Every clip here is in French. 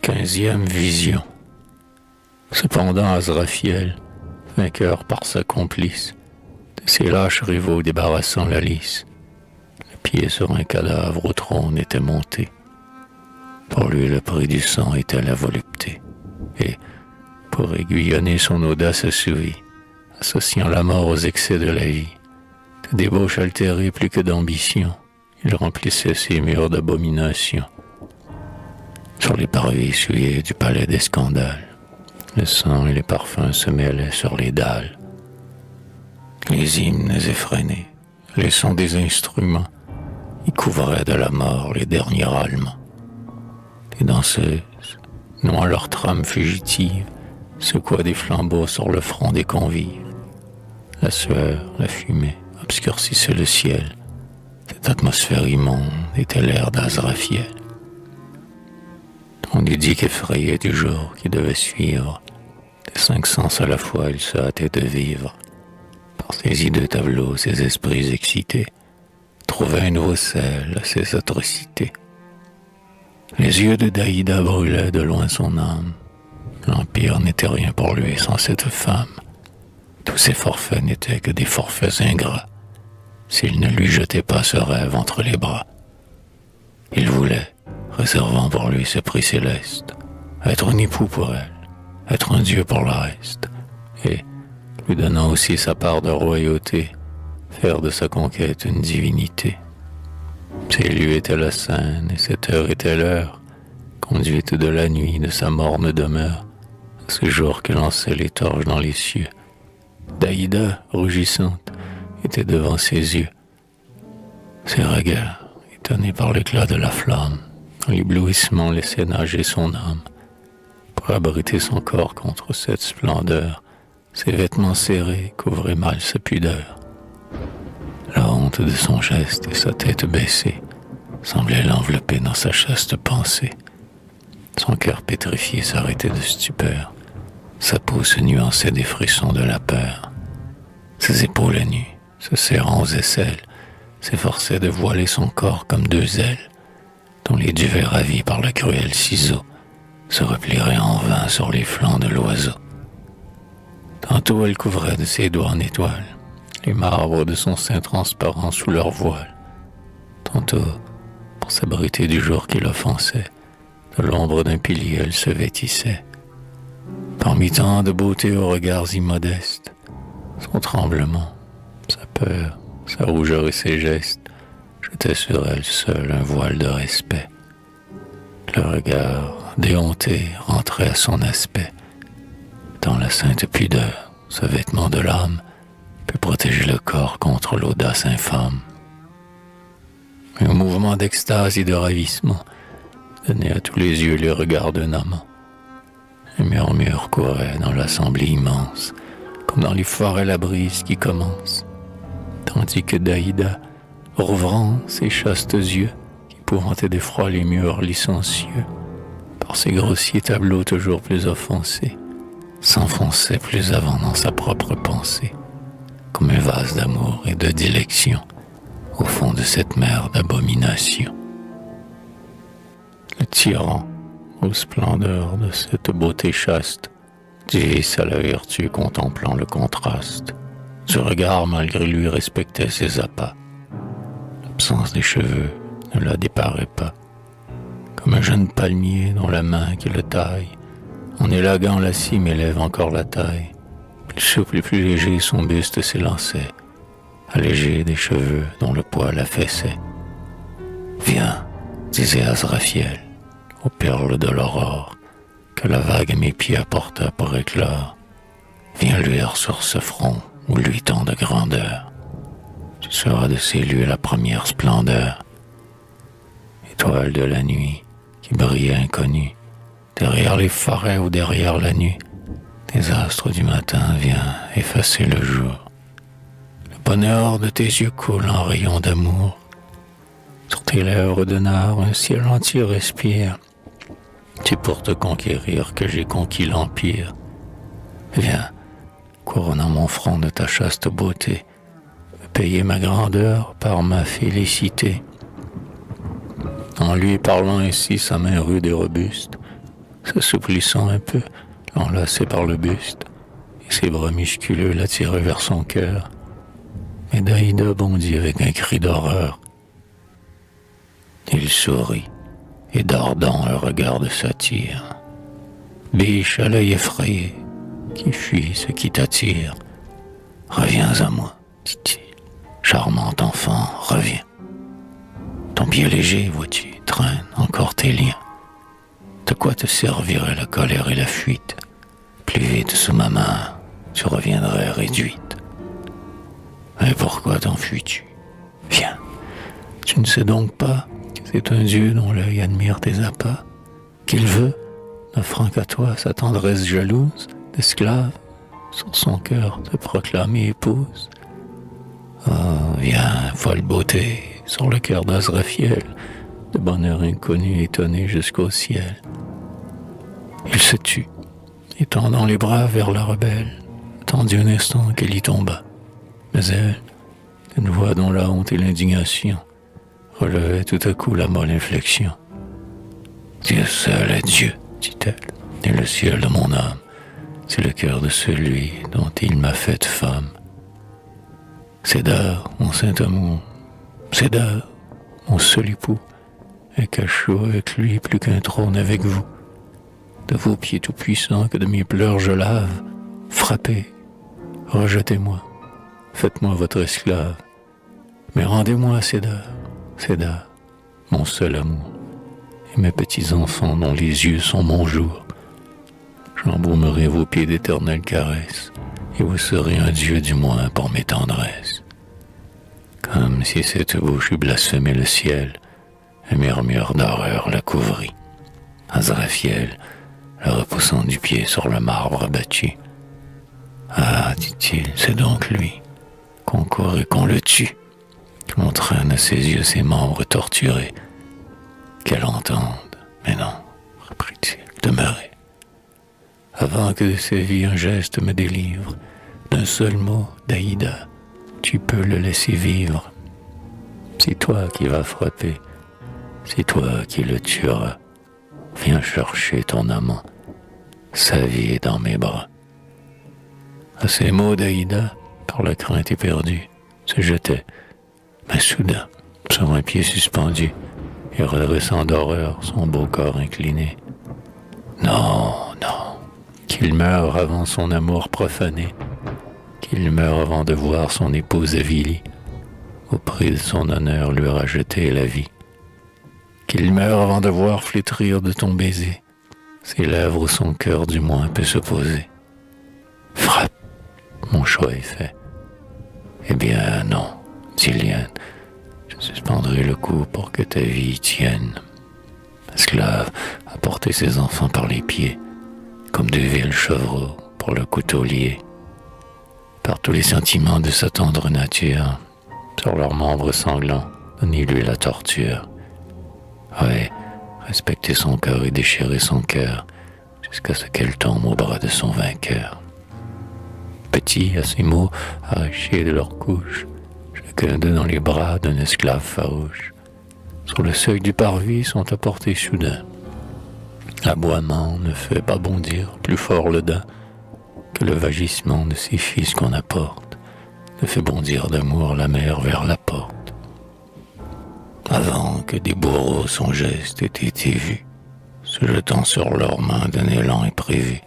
15e vision. Cependant, Azrafiel, vainqueur par sa complice, de ses lâches rivaux débarrassant la lice, le pied sur un cadavre au trône était monté. Pour lui, le prix du sang était la volupté. Et, pour aiguillonner son audace assouvie, associant la mort aux excès de la vie, de débauche altérée plus que d'ambition, il remplissait ses murs d'abomination. Sur les parvis essuyés du palais des scandales, le sang et les parfums se mêlaient sur les dalles. Les hymnes effrénés, les sons des instruments, y couvraient de la mort les derniers râlements. Les danseuses, nouant leur trame fugitive, secouaient des flambeaux sur le front des convives. La sueur, la fumée obscurcissaient le ciel. Cette atmosphère immonde était l'air d'Azrafiel. On eût dit qu'effrayé du jour qui devait suivre, des 5 sens à la fois il se hâtait de vivre. Par ces hideux tableaux, ses esprits excités trouvaient un nouveau sel à ces atrocités. Les yeux de Daïda brûlaient de loin son âme. L'Empire n'était rien pour lui sans cette femme. Tous ses forfaits n'étaient que des forfaits ingrats, s'il ne lui jetait pas ce rêve entre les bras. Il voulait, réservant pour lui ce prix céleste, être un époux pour elle, être un dieu pour le reste, et, lui donnant aussi sa part de royauté, faire de sa conquête une divinité. Ces lieux étaient la scène, et cette heure était l'heure, conduite de la nuit de sa morne demeure, à ce jour que lançaient les torches dans les cieux. Daïda, rougissante, était devant ses yeux. Ses regards, étonnés par l'éclat de la flamme, l'éblouissement laissait nager son âme. Pour abriter son corps contre cette splendeur, ses vêtements serrés couvraient mal sa pudeur. La honte de son geste et sa tête baissée semblaient l'envelopper dans sa chaste pensée. Son cœur pétrifié s'arrêtait de stupeur. Sa peau se nuançait des frissons de la peur. Ses épaules nues, se serrant aux aisselles, s'efforçaient de voiler son corps comme 2 ailes, dont les duvets ravis par le cruel ciseau se replieraient en vain sur les flancs de l'oiseau. Tantôt elle couvrait de ses doigts en étoiles les marbres de son sein transparent sous leur voile. Tantôt, pour s'abriter du jour qui l'offensait, de l'ombre d'un pilier elle se vêtissait. Parmi tant de beautés aux regards immodestes, son tremblement, sa peur, sa rougeur et ses gestes jetaient sur elle seule un voile de respect. Le regard, déhonté, rentrait à son aspect. Dans la sainte pudeur, ce vêtement de l'âme peut protéger le corps contre l'audace infâme. Un mouvement d'extase et de ravissement donnait à tous les yeux les regards d'un amant. Un murmure courait dans l'assemblée immense, comme dans les forêts la brise qui commence, tandis que Daïda, rouvrant ses chastes yeux, qui épouvantaient d'effroi les murs licencieux, par ses grossiers tableaux toujours plus offensés, s'enfonçait plus avant dans sa propre pensée, comme un vase d'amour et de dilection, au fond de cette mer d'abomination. Le tyran, aux splendeurs de cette beauté chaste, dévisse à la vertu contemplant le contraste. Du regard, malgré lui, respectait ses appas. L'absence des cheveux ne la déparait pas. Comme un jeune palmier dont la main qui le taille, en élaguant la cime élève encore la taille. Plus souple et plus léger son buste s'élançait, allégé des cheveux dont le poids l'affaissait. « Viens, disait Azrafiel, aux perles de l'aurore, que la vague à mes pieds apporta pour éclore. Viens luire sur ce front où lui tant de grandeur. Tu seras de ces lieux la première splendeur. Étoile de la nuit qui brillait inconnue, derrière les forêts ou derrière la nuit, des astres du matin viens effacer le jour. Le bonheur de tes yeux coule en rayons d'amour. Sur tes lèvres de nard, un ciel entier respire. C'est pour te conquérir que j'ai conquis l'empire. Viens, couronnant mon front de ta chaste beauté, payer ma grandeur par ma félicité. En lui parlant ainsi, sa main rude et robuste s'assouplissant un peu, l'enlaçait par le buste, et ses bras musculeux l'attiraient vers son cœur. Mais Daïda bondit avec un cri d'horreur. Il sourit, et dardant un regard de satire. Biche à l'œil effrayé, qui fuit ce qui t'attire. Reviens à moi, dit-il. Charmant enfant, reviens. Ton pied léger, vois-tu, traîne encore tes liens. De quoi te servirait la colère et la fuite? Plus vite sous ma main, tu reviendrais réduite. Mais pourquoi t'enfuis-tu? Viens, tu ne sais donc pas que c'est un Dieu dont l'œil admire tes appas, qu'il veut, n'offrant qu'à toi sa tendresse jalouse, d'esclave, sur son cœur te proclamer épouse. Oh, viens, folle beauté, sur le cœur d'Azrafiel, de bonheur inconnu étonné jusqu'au ciel. Il se tut, étendant les bras vers la rebelle, attendit un instant qu'elle y tomba. Mais elle, d'une voix dont la honte et l'indignation relevaient tout à coup la molle inflexion. Dieu seul est Dieu, dit-elle, et le ciel de mon âme, c'est le cœur de celui dont il m'a faite femme. Cédar, mon saint amour, Cédar, mon seul époux, est cachot avec lui plus qu'un trône avec vous. De vos pieds tout-puissants que de mes pleurs je lave, frappez, rejetez-moi, faites-moi votre esclave, mais rendez-moi Cédar, Cédar, mon seul amour, et mes petits enfants dont les yeux sont mon jour. J'embaumerai vos pieds d'éternelles caresses, et vous serez un Dieu du moins pour mes tendresses. Comme si cette bouche eût blasphémé le ciel, un murmure d'horreur la couvrit. Azrafiel, le repoussant du pied sur le marbre abattu. Ah, dit-il, c'est donc lui, qu'on court et qu'on le tue, qu'on traîne à ses yeux ses membres torturés, qu'elle entende, mais non, reprit-il, demeurez. Avant que de ses vies un geste me délivre, d'un seul mot, Daïda, tu peux le laisser vivre. C'est toi qui vas frapper, c'est toi qui le tueras. Viens chercher ton amant, sa vie est dans mes bras. À ces mots, Daïda, par la crainte éperdue, se jetait, mais soudain, sur un pied suspendu, et redressant d'horreur son beau corps incliné. Non, non, qu'il meure avant son amour profané, qu'il meure avant de voir son épouse avilie, au prix de son honneur lui racheter la vie. Qu'il meure avant de voir flétrir de ton baiser ses lèvres où son cœur du moins peut se poser. Frappe, mon choix est fait. Eh bien non, dit Liane, je suspendrai le coup pour que ta vie tienne. Esclave a porté ses enfants par les pieds, comme de vils chevreaux pour le couteau lié. Par tous les sentiments de sa tendre nature, sur leurs membres sanglants, donnez-lui la torture. Ouais, respecter son cœur et déchirer son cœur, jusqu'à ce qu'elle tombe au bras de son vainqueur. Petits, à ces mots, arrachés de leur couche, chacun d'eux dans les bras d'un esclave farouche, sur le seuil du parvis sont apportés soudain. L'aboiement ne fait pas bondir plus fort le daim que le vagissement de ces fils qu'on apporte, ne fait bondir d'amour la mère vers la porte. Avant que des bourreaux son geste ait été vu, se jetant sur leurs mains d'un élan imprévu,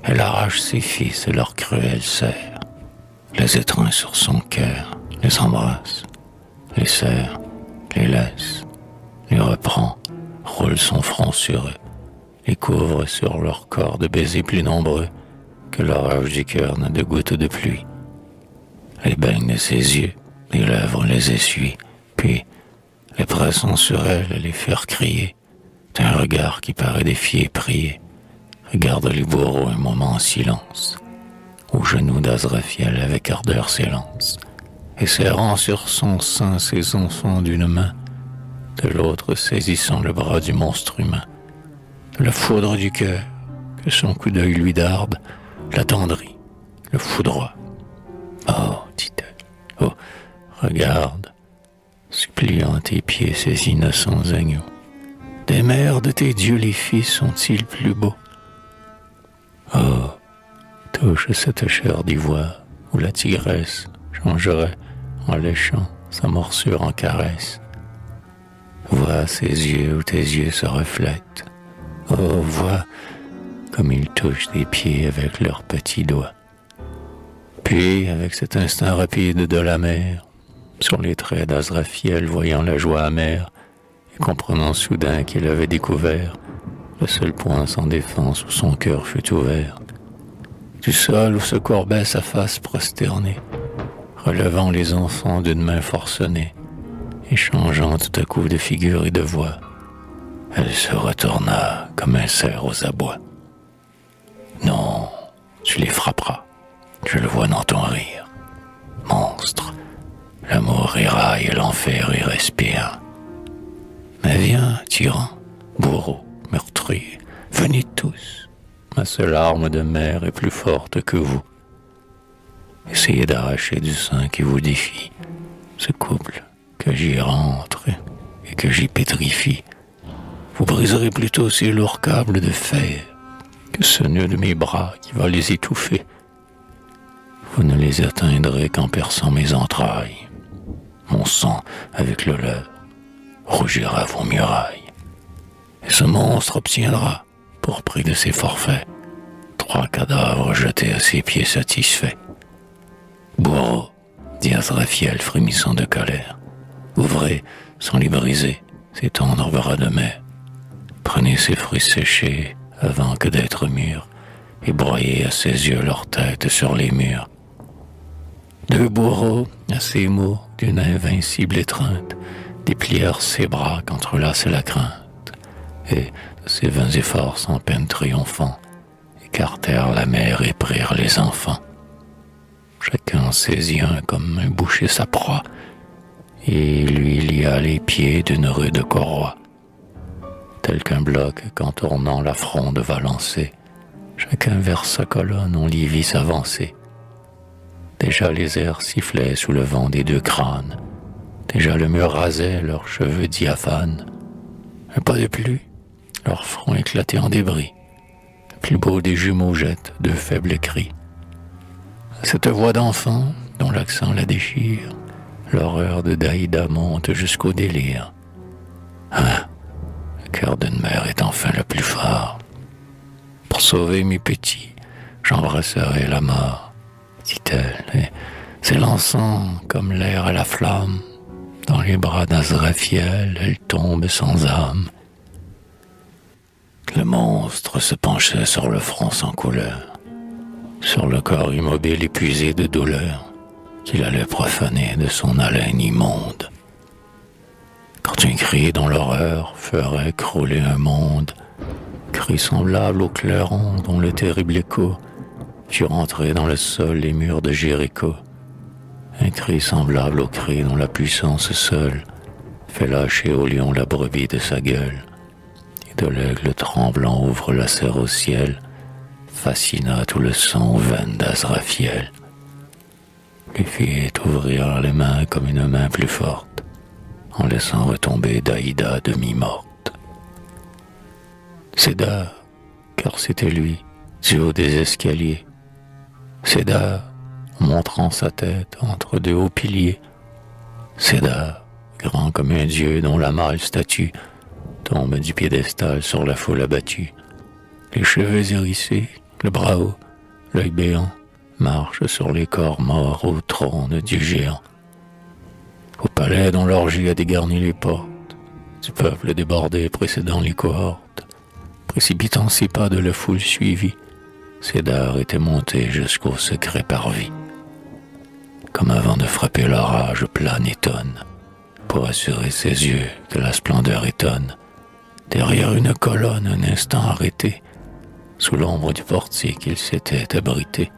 elle arrache ses fils et leur cruelle serre, les étreint sur son cœur, les embrasse, les serre, les laisse, les reprend, roule son front sur eux, les couvre sur leur corps de baisers plus nombreux que l'orage du cœur n'a de gouttes de pluie, les baigne de ses yeux, les lèvres les essuient, puis les pressant sur elle et les faire crier, d'un regard qui paraît défier et prier, regarde les bourreaux un moment en silence, aux genoux d'Azrafiel avec ardeur s'élance, et serrant sur son sein ses enfants d'une main, de l'autre saisissant le bras du monstre humain, de la foudre du cœur, que son coup d'œil lui darde, l'attendrit, le foudroie. Oh, dit-elle, oh, regarde, suppliant à tes pieds ces innocents agneaux, des Et mère de tes dieux, les fils sont-ils plus beaux? Oh, touche cette chair d'ivoire, où la tigresse changerait en léchant sa morsure en caresse. Vois ces yeux où tes yeux se reflètent. Oh, vois comme ils touchent tes pieds avec leurs petits doigts. Puis, avec cet instinct rapide de la mer, sur les traits d'Azrafiel voyant la joie amère, et comprenant soudain qu'il avait découvert le seul point sans défense où son cœur fut ouvert, du sol où se courbait sa face prosternée, relevant les enfants d'une main forcenée, et changeant tout à coup de figure et de voix, elle se retourna comme un cerf aux abois. Non, tu les frapperas, je le vois dans ton rire. Monstre, l'amour éraille et l'enfer y respire. Mais viens, tyran, bourreau, meurtrier, venez tous. Ma seule arme de mer est plus forte que vous. Essayez d'arracher du sang qui vous défie ce couple que j'y rentre et que j'y pétrifie. Vous briserez plutôt ces lourds câbles de fer que ce nœud de mes bras qui va les étouffer. Vous ne les atteindrez qu'en perçant mes entrailles. Mon sang, avec le leur, rougira vos murailles. Et ce monstre obtiendra, pour prix de ses forfaits, 3 cadavres jetés à ses pieds satisfaits. Bourreau, dit Azrafiel frémissant de colère, ouvrez, sans les briser, ces tendres bras de mer. Prenez ces fruits séchés avant que d'être mûrs, et broyez à ses yeux leur tête sur les murs. 2 bourreaux, à ces mots d'une invincible étreinte, déplièrent ses bras qu'entrelaçait la crainte, et de ses vains efforts sans peine triomphants, écartèrent la mer et prirent les enfants. Chacun saisit un comme un boucher sa proie, et lui lia les pieds d'une rude courroie. Tel qu'un bloc qu'en tournant la fronde va lancer, chacun vers sa colonne on l'y vit s'avancer. Déjà les airs sifflaient sous le vent des 2 crânes, déjà le mur rasait leurs cheveux diaphanes. Un pas de plus, leur front éclatait en débris. Le plus beau des jumeaux jette 2 faibles cris. À cette voix d'enfant, dont l'accent la déchire, l'horreur de Daïda monte jusqu'au délire. Ah, le cœur d'une mère est enfin le plus fort. Pour sauver mes petits, j'embrasserai la mort, dit-elle, et s'élançant comme l'air à la flamme, dans les bras d'Azrafiel, elle tombe sans âme. Le monstre se penchait sur le front sans couleur, sur le corps immobile épuisé de douleur, qu'il allait profaner de son haleine immonde. Quand un cri dont l'horreur ferait crouler un monde, cri semblable au clairon dont le terrible écho fit rentrer dans le sol les murs de Jéricho, un cri semblable au cri dont la puissance seule fait lâcher au lion la brebis de sa gueule, et de l'aigle tremblant ouvre la serre au ciel, fascina tout le sang aux veines d'Azrafiel. Les filles ouvrirent les mains comme une main plus forte, en laissant retomber Daïda demi-morte. Céda, car c'était lui, du haut des escaliers. Céda, montrant sa tête entre 2 hauts piliers. Céda, grand comme un dieu dont la mâle statue tombe du piédestal sur la foule abattue. Les cheveux hérissés, le bras haut, l'œil béant, marche sur les corps morts au trône du géant. Au palais dont l'orgie a dégarni les portes, du peuple débordé précédant les cohortes, précipitant ses pas de la foule suivie, Cédar était monté jusqu'au secret parvis. Comme avant de frapper l'orage plane et tonne, pour assurer ses yeux que la splendeur étonne, derrière une colonne un instant arrêté, sous l'ombre du portique il s'était abrité.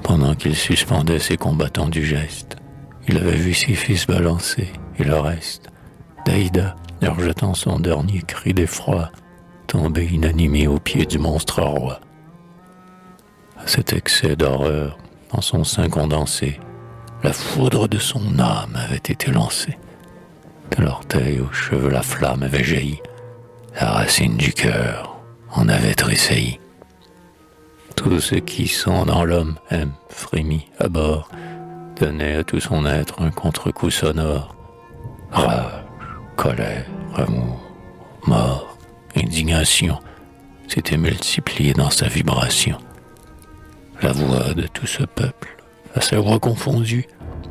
Pendant qu'il suspendait ses combattants du geste, il avait vu ses fils balancer, et le reste, Daïda, leur jetant son dernier cri d'effroi, tomber inanimé aux pieds du monstre roi. À cet excès d'horreur, dans son sein condensé, la foudre de son âme avait été lancée. De l'orteil aux cheveux la flamme avait jailli, la racine du cœur en avait tressailli. Tout ce qui sont dans l'homme aime, frémit, abhorre, donnait à tout son être un contre-coup sonore. Rage, colère, amour, mort, indignation s'étaient multipliées dans sa vibration. La voix de tout ce peuple, à sa voix confondue,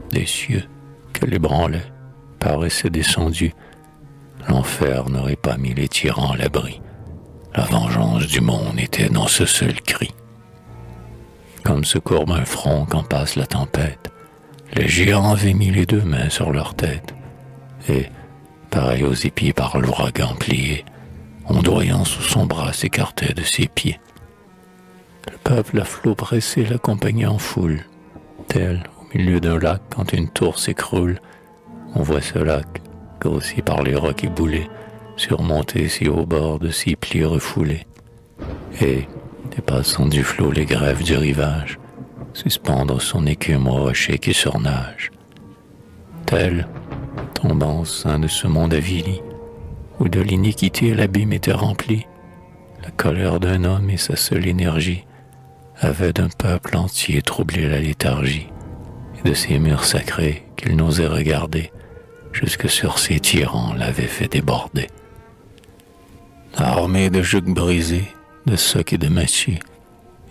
des cieux qu'elle ébranlait, paraissait descendue. L'enfer n'aurait pas mis les tyrans à l'abri. La vengeance du monde était dans ce seul cri. Comme se courbe un front quand passe la tempête, les géants avaient mis les deux mains sur leur tête, et, pareil aux épis par l'ouragan plié, ondoyant sous son bras s'écartait de ses pieds. Le peuple à flot pressé l'accompagnait en foule, tel, au milieu d'un lac, quand une tour s'écroule, on voit ce lac, grossi par les rocs éboulés, surmonté si au bord de ses plis refoulés, et, dépassant du flot les grèves du rivage, suspendre son écume au rocher qui surnage. Tel, tombant au sein de ce monde avili, où de l'iniquité l'abîme était rempli, la colère d'un homme et sa seule énergie avaient d'un peuple entier troublé la léthargie, et de ces murs sacrés qu'il n'osait regarder, jusque sur ses tyrans l'avaient fait déborder. Armé de jugs brisés, de socs et de machies,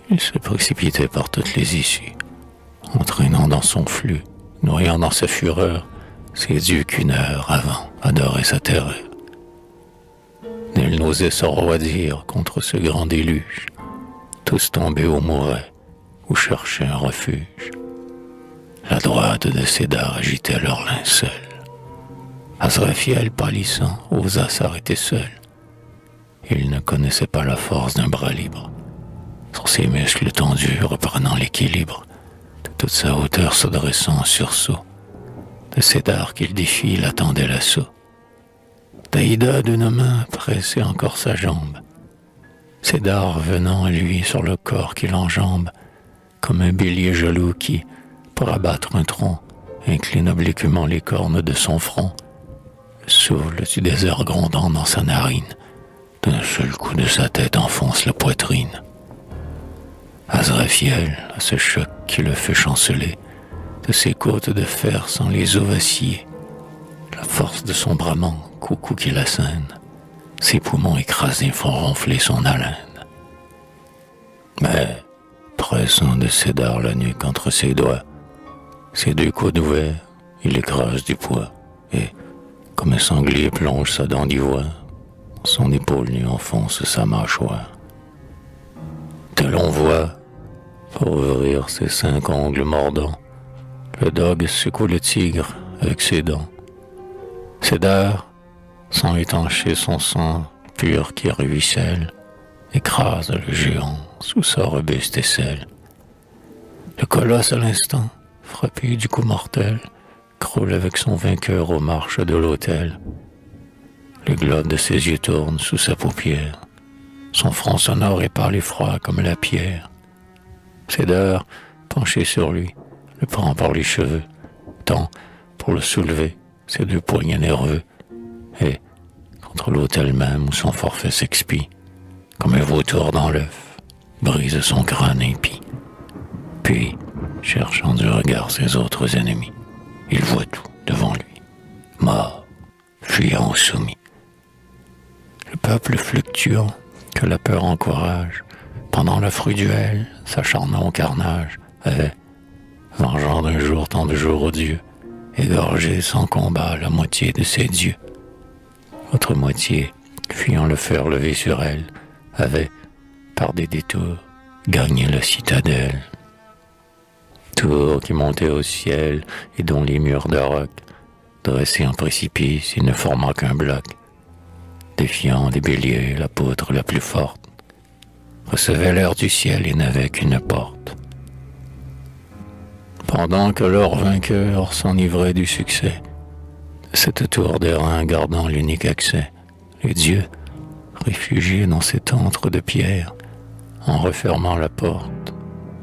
il se précipitait par toutes les issues, entraînant dans son flux, noyant dans sa fureur, ces dieux qu'une heure avant adoraient sa terreur. Nul n'osait se refroidir contre ce grand déluge, tous tombaient ou mouraient, ou cherchaient un refuge. La droite de Cédar agitait leur linceul. Azraphiel, pâlissant, osa s'arrêter seul. Il ne connaissait pas la force d'un bras libre. Sur ses muscles tendus, reprenant l'équilibre, de toute sa hauteur se dressant en sursaut. De Cédar qu'il défie, l'attendait l'assaut. Daïda d'une main pressait encore sa jambe. Cédar venant à lui sur le corps qui l'enjambe, comme un bélier jaloux qui, pour abattre un tronc, incline obliquement les cornes de son front, le souffle du désert grondant dans sa narine, d'un seul coup de sa tête enfonce la poitrine. Azraphiel, à ce choc qui le fait chanceler, de ses côtes de fer sans les os vaciller, la force de son bras manque au coup qui l'assène, ses poumons écrasés font ronfler son haleine. Mais, pressant de Cédar la nuque entre ses doigts, ses deux coudes ouverts, il écrase du poids, et, comme un sanglier plonge sa dent d'ivoire, son épaule lui enfonce sa mâchoire. De l'on voit, pour ouvrir ses 5 ongles mordants, le dogue secoue le tigre avec ses dents. Cédar, sans étancher son sang pur qui ruisselle, écrase le géant sous sa robuste aisselle. Le colosse à l'instant, frappé du coup mortel, croule avec son vainqueur aux marches de l'autel. Le globe de ses yeux tourne sous sa paupière, son front sonore et pâle et froid comme la pierre. Cédar, penché sur lui, le prend par les cheveux, tend, pour le soulever, ses 2 poignets nerveux, et, contre l'autel même où son forfait s'expie, comme un vautour dans l'œuf, brise son crâne impie. Puis, cherchant du regard ses autres ennemis, il voit tout devant lui, mort, fuyant ou soumis. Le peuple fluctuant, que la peur encourage, pendant l'affreux duel, s'acharnant au carnage, avait, vengeant d'un jour tant de jours odieux, égorgé sans combat la moitié de ses dieux. L'autre moitié, fuyant le fer levé sur elle, avait, par des détours, gagné la citadelle. Tour qui montait au ciel et dont les murs de roc, dressés en précipice et ne formant qu'un bloc, défiant des béliers la poutre la plus forte, recevait l'air du ciel et n'avait qu'une porte. Pendant que leur vainqueur s'enivrait du succès, de cette tour d'airain gardant l'unique accès, les dieux, réfugiés dans cet antre de pierre, en refermant la porte,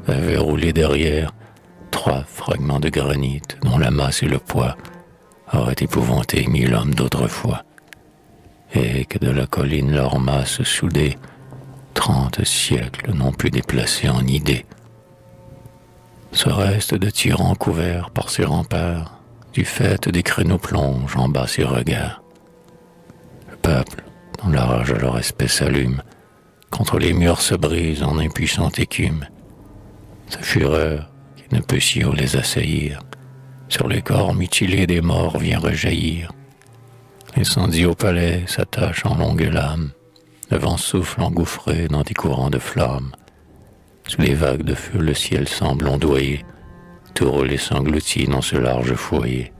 avaient roulé derrière 3 fragments de granit dont la masse et le poids auraient épouvanté 1000 hommes d'autrefois. et que de la colline leur masse soudée, 30 siècles n'ont pu déplacer en idée. Ce reste de tyrans couverts par ses remparts, du fait des créneaux plonge en bas ses regards. Le peuple, dans la rage de leur espèce s'allume, contre les murs se brise en impuissante écume. Sa fureur, qui ne peut si haut les assaillir, sur les corps mutilés des morts vient rejaillir. L'incendie au palais s'attache en longue lame, le vent souffle engouffré dans des courants de flammes. Sous les vagues de feu, le ciel semble ondoyer, tout roulé s'engloutit dans ce large foyer.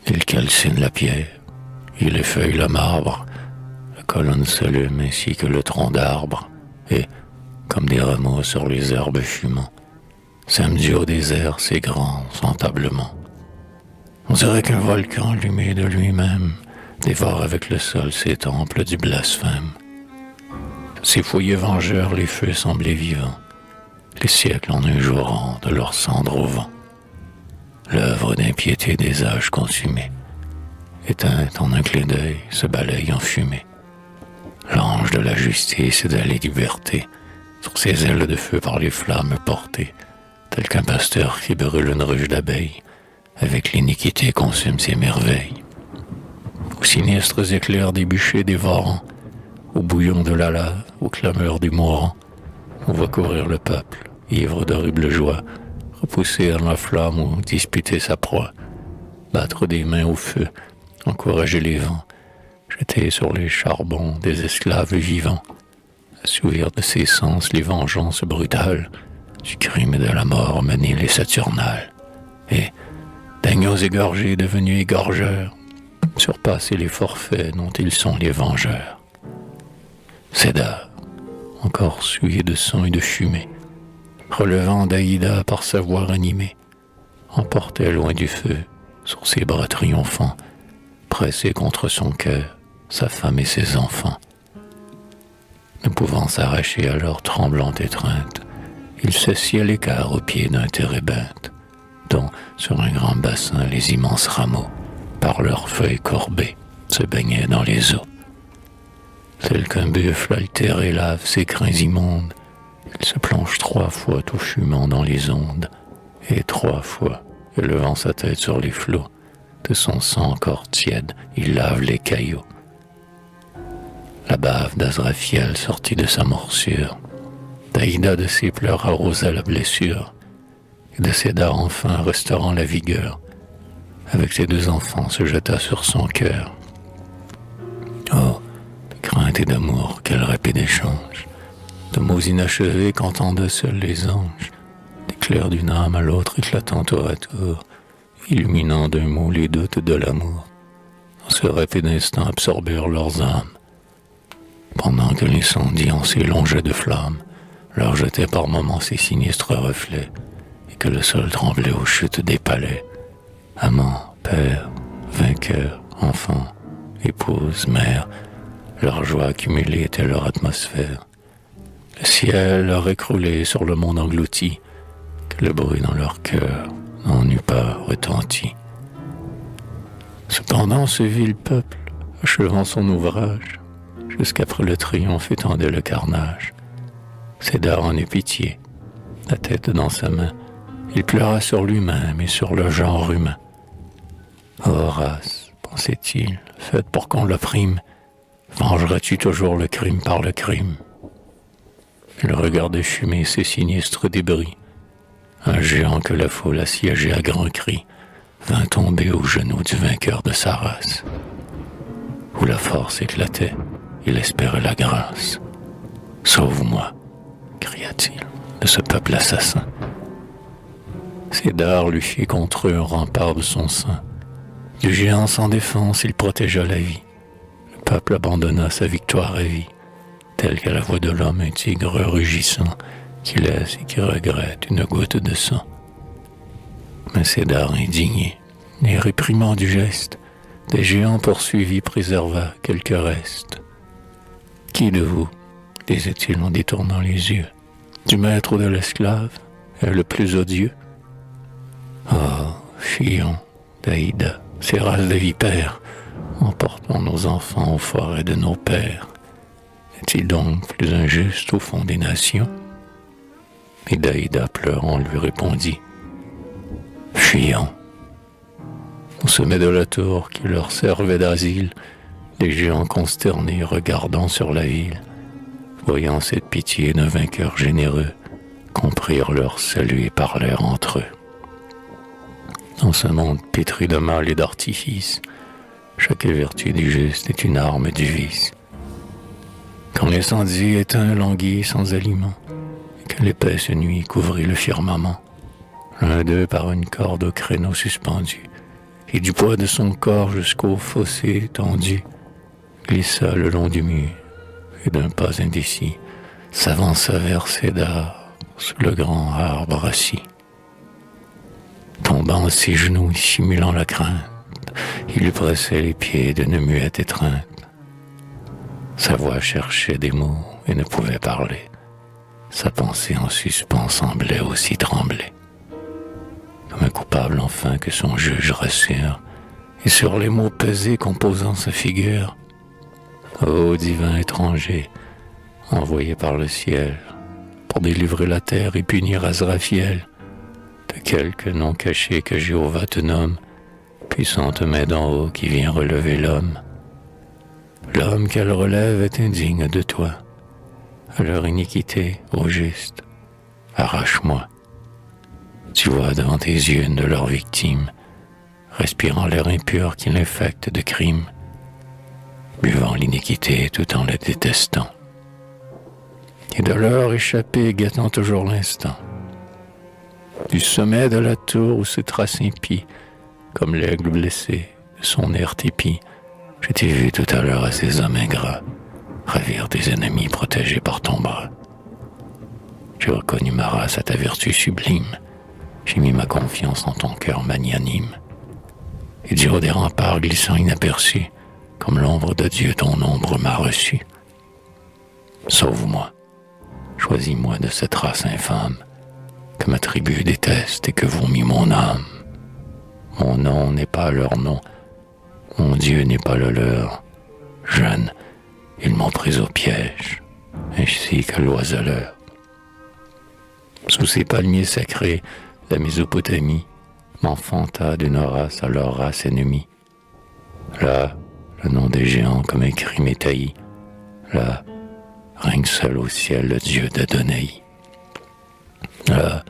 Il calcine la pierre, il effeuille le marbre, la colonne s'allume ainsi que le tronc d'arbre, et, comme des rameaux sur les herbes fumant, samedi au désert ses grands entablements. On dirait qu'un volcan allumé de lui-même dévore avec le sol ses temples du blasphème. Ces foyers vengeurs, les feux semblaient vivants, les siècles en un jour rendent leurs cendres au vent. L'œuvre d'impiété des âges consumés, éteinte en un clin d'œil, se balaye en fumée. L'ange de la justice et de la liberté, sur ses ailes de feu par les flammes portées, tel qu'un pasteur qui brûle une ruche d'abeilles, avec l'iniquité consume ses merveilles. Aux sinistres éclairs des bûchers dévorants, au bouillon de la lave, aux clameurs du mourant, on voit courir le peuple, ivre d'horrible joie, repousser dans la flamme ou disputer sa proie, battre des mains au feu, encourager les vents, jeter sur les charbons des esclaves vivants, assouvir de ses sens les vengeances brutales, du crime et de la mort mener les Saturnales, et, d'agneaux égorgés devenus égorgeurs, surpasser les forfaits dont ils sont les vengeurs. Cédar, encore souillé de sang et de fumée, relevant d'Aïda par sa voix ranimée, emportait loin du feu, sur ses bras triomphants, pressé contre son cœur, sa femme et ses enfants. Ne pouvant s'arracher à leur tremblante étreinte, il s'assit à l'écart au pied d'un térébinthe, dont, sur un grand bassin, les immenses rameaux, par leurs feuilles courbées, se baignaient dans les eaux. Tel qu'un buffle altéré lave ses crins immondes, il se plonge 3 fois tout fumant dans les ondes, et 3 fois, élevant sa tête sur les flots, de son sang encore tiède, il lave les cailloux. La bave d'Azraphiel sortit de sa morsure, d'Aïda de ses pleurs arrosa la blessure, et de Cédar enfin restaurant la vigueur, avec ses 2 enfants se jeta sur son cœur. Oh, de crainte et d'amour, quel rapide échange, de mots inachevés qu'entendent seuls les anges, d'éclairs d'une âme à l'autre éclatant tour à tour, illuminant d'un mot les doutes de l'amour. En ce rapide instant absorbèrent leurs âmes, pendant que l'incendie en s'élongeait de flammes, leur jetait par moments ses sinistres reflets, et que le sol tremblait aux chutes des palais. Amants, pères, vainqueurs, enfants, épouses, mères, leur joie accumulée était leur atmosphère. Le ciel leur écroulé sur le monde englouti, que le bruit dans leur cœur n'en eût pas retenti. Cependant ce vil peuple, achevant son ouvrage, jusqu'après le triomphe étendait le carnage. Cédar en eut pitié, la tête dans sa main, il pleura sur lui-même et sur le genre humain. Oh race, pensait-il, faite pour qu'on l'opprime, vengeras-tu toujours le crime par le crime? Il regardait fumer ces sinistres débris. Un géant que la foule assiégeait à grands cris vint tomber aux genoux du vainqueur de sa race. Où la force éclatait, il espérait la grâce. « Sauve-moi » cria-t-il, « de ce peuple assassin. » Cédar lui fit contre eux un rempart de son sein. Du géant sans défense, il protégea la vie. Le peuple abandonna sa victoire à vie, telle qu'à la voix de l'homme un tigre rugissant, qui laisse et qui regrette une goutte de sang. Mais Cédar, indigné, et réprimant du geste, des géants poursuivis préserva quelques restes. « Qui de vous, disait-il en détournant les yeux, du maître ou de l'esclave, est le plus odieux? Oh, Chion, d'Aïda, ces races de vipères, emportons nos enfants aux forêts de nos pères. Est-il donc plus injuste au fond des nations? Et Daïda pleurant lui répondit: Fuyons. Au sommet de la tour qui leur servait d'asile, les géants consternés regardant sur la ville, voyant cette pitié d'un vainqueur généreux, comprirent leur salut et parlèrent entre eux. Dans ce monde pétri de mal et d'artifice, chaque vertu du juste est une arme du vice. Quand l'incendie éteint l'anguille sans aliment, et que l'épaisse nuit couvrit le firmament, l'un d'eux par une corde au créneau suspendu, et du poids de son corps jusqu'au fossé tendu, glissa le long du mur, et d'un pas indécis, s'avança vers Cédar, sous le grand arbre assis. Tombant à ses genoux, simulant la crainte, il lui pressait les pieds d'une muette étreinte. Sa voix cherchait des mots et ne pouvait parler. Sa pensée en suspens semblait aussi trembler. Comme un coupable enfin que son juge rassure, et sur les mots pesés composant sa figure, ô divin étranger, envoyé par le ciel, pour délivrer la terre et punir Azraphiel, de quelque nom caché que Jéhovah te nomme, puissante main d'en haut qui vient relever l'homme. L'homme qu'elle relève est indigne de toi. À leur iniquité, ô juste, arrache-moi. Tu vois devant tes yeux une de leurs victimes, respirant l'air impur qui l'infecte de crimes, buvant l'iniquité tout en la détestant, et de leur échapper guettant toujours l'instant. Du sommet de la tour où se trace impie, comme l'aigle blessé de son air tépi, je t'ai vu tout à l'heure à ces hommes ingrats, ravir tes ennemis protégés par ton bras. J'ai reconnu ma race à ta vertu sublime, j'ai mis ma confiance en ton cœur magnanime, et du haut des remparts glissant inaperçu, comme l'ombre de Dieu ton ombre m'a reçu. Sauve-moi, choisis-moi de cette race infâme, que ma tribu déteste et que vomit mon âme. Mon nom n'est pas leur nom, mon Dieu n'est pas le leur. Jeunes, ils m'ont pris au piège, ainsi que l'oiseleur. Sous ces palmiers sacrés, la Mésopotamie m'enfanta d'une race à leur race ennemie. Là, le nom des géants comme un crime est tailli. Là, règne seul au ciel le Dieu d'Adonai. Là,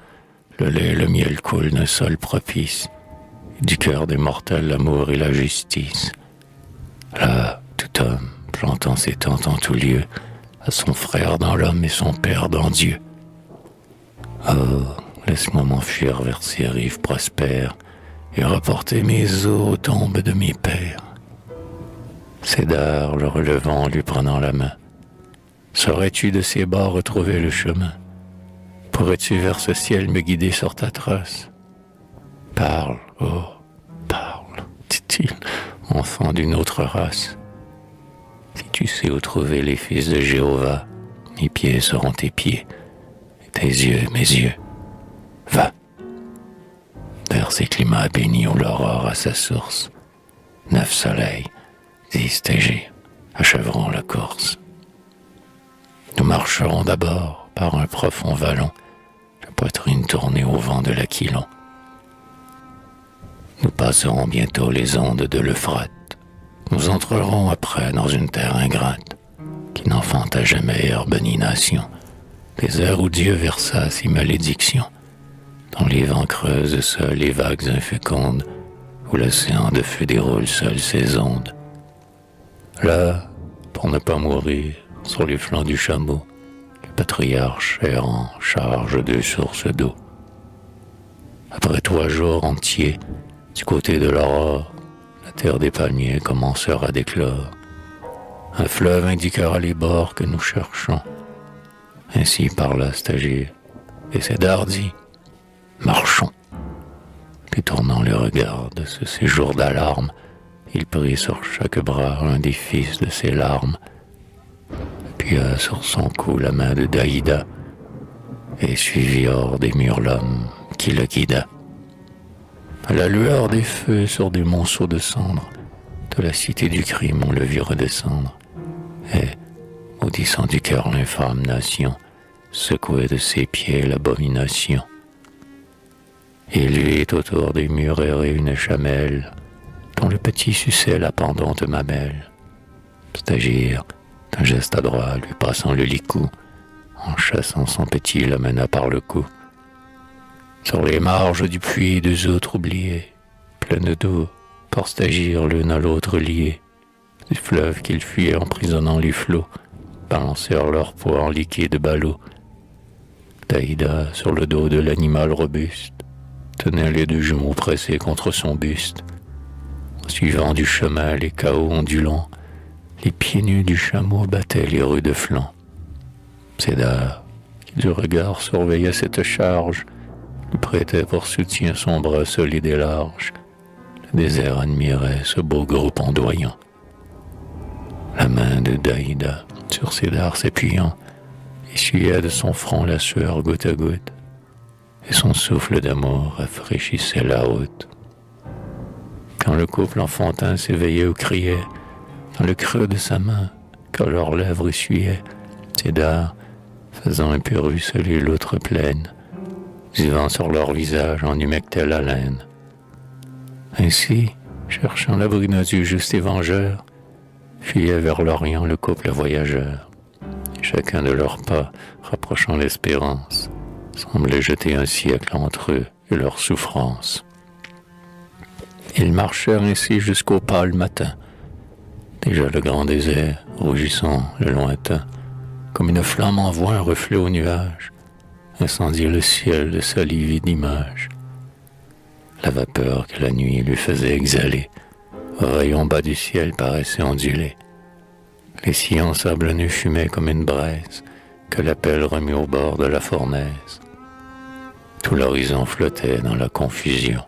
le lait et le miel coulent d'un sol propice, du cœur des mortels l'amour et la justice. Là, tout homme, plantant ses tentes en tout lieu, a son frère dans l'homme et son père dans Dieu. Oh, laisse-moi m'enfuir vers ces rives prospères et reporter mes eaux aux tombes de mes pères. Cédar, le relevant, lui prenant la main. Saurais-tu de ces bords retrouver le chemin? Pourrais-tu vers ce ciel me guider sur ta trace? Parle, oh, parle, dit-il, enfant d'une autre race. Si tu sais où trouver les fils de Jéhovah, mes pieds seront tes pieds, et tes yeux mes yeux. Va, vers ces climats bénis où l'aurore a sa source. 9 soleils, 10 TG, achèveront la course. Nous marcherons d'abord par un profond vallon, la poitrine tournée au vent de l'Aquilon. Nous passerons bientôt les ondes de l'Euphrate. Nous entrerons après dans une terre ingrate, qui n'enfanta jamais herbe ni nation, les airs où Dieu versa ses malédictions, dont les vents creusent seuls les vagues infécondes, où l'océan de feu déroule seul ses ondes. Là, pour ne pas mourir, sur les flancs du chameau, le patriarche errant charge 2 sources d'eau. Après 3 jours entiers, du côté de l'aurore, la terre des palmiers commencera d'éclore. Un fleuve indiquera les bords que nous cherchons. Ainsi parla Stagir, et Cédar dit: marchons. Puis tournant le regard de ce séjour d'alarme, il prit sur chaque bras un des fils de ses larmes, appuya sur son cou la main de Daïda, et suivit hors des murs l'homme qui le guida. À la lueur des feux sur des monceaux de cendres, de la cité du crime on le vit redescendre, et, maudissant du cœur l'infâme nation, secouait de ses pieds l'abomination. Il vit autour des murs errer une chamelle, dont le petit suçait la pendante mamelle. Stagir, d'un geste adroit, lui passant le licou, en chassant son petit, l'amena par le cou. Sur les marges du puits, deux autres oubliés, pleines d'eau, par Stagir l'une à l'autre liées, du fleuve qu'ils fuyaient emprisonnant les flots, balancèrent leur poids en liquide ballot. Daïda, sur le dos de l'animal robuste, tenait les deux jumeaux pressés contre son buste. En suivant du chemin les cahots ondulants, les pieds nus du chameau battaient les rudes flancs. Cédar, qui du regard surveillait cette charge, lui prêtait pour soutien son bras solide et large. Le désert admirait ce beau groupe ondoyant. La main de Daïda, sur Cédar s'appuyant, essuyait de son front la sueur goutte à goutte, et son souffle d'amour rafraîchissait la route. Quand le couple enfantin s'éveillait ou criait, dans le creux de sa main, quand leurs lèvres essuyaient, Cédar, faisant un peu ruisseler l'autre pleine, vivant sur leur visage en humectait la laine. Ainsi, cherchant l'abri du juste et vengeur, fuyait vers l'Orient le couple voyageur. Et chacun de leurs pas, rapprochant l'espérance, semblait jeter un siècle entre eux et leur souffrance. Ils marchèrent ainsi jusqu'au pâle matin. Déjà le grand désert, rougissant le lointain, comme une flamme envoie un reflet au nuage, incendiait le ciel de salive et d'images. La vapeur que la nuit lui faisait exhaler, au rayon bas du ciel paraissait onduler. Les sillons sablonneux fumaient comme une braise que la pelle remue au bord de la fournaise. Tout l'horizon flottait dans la confusion.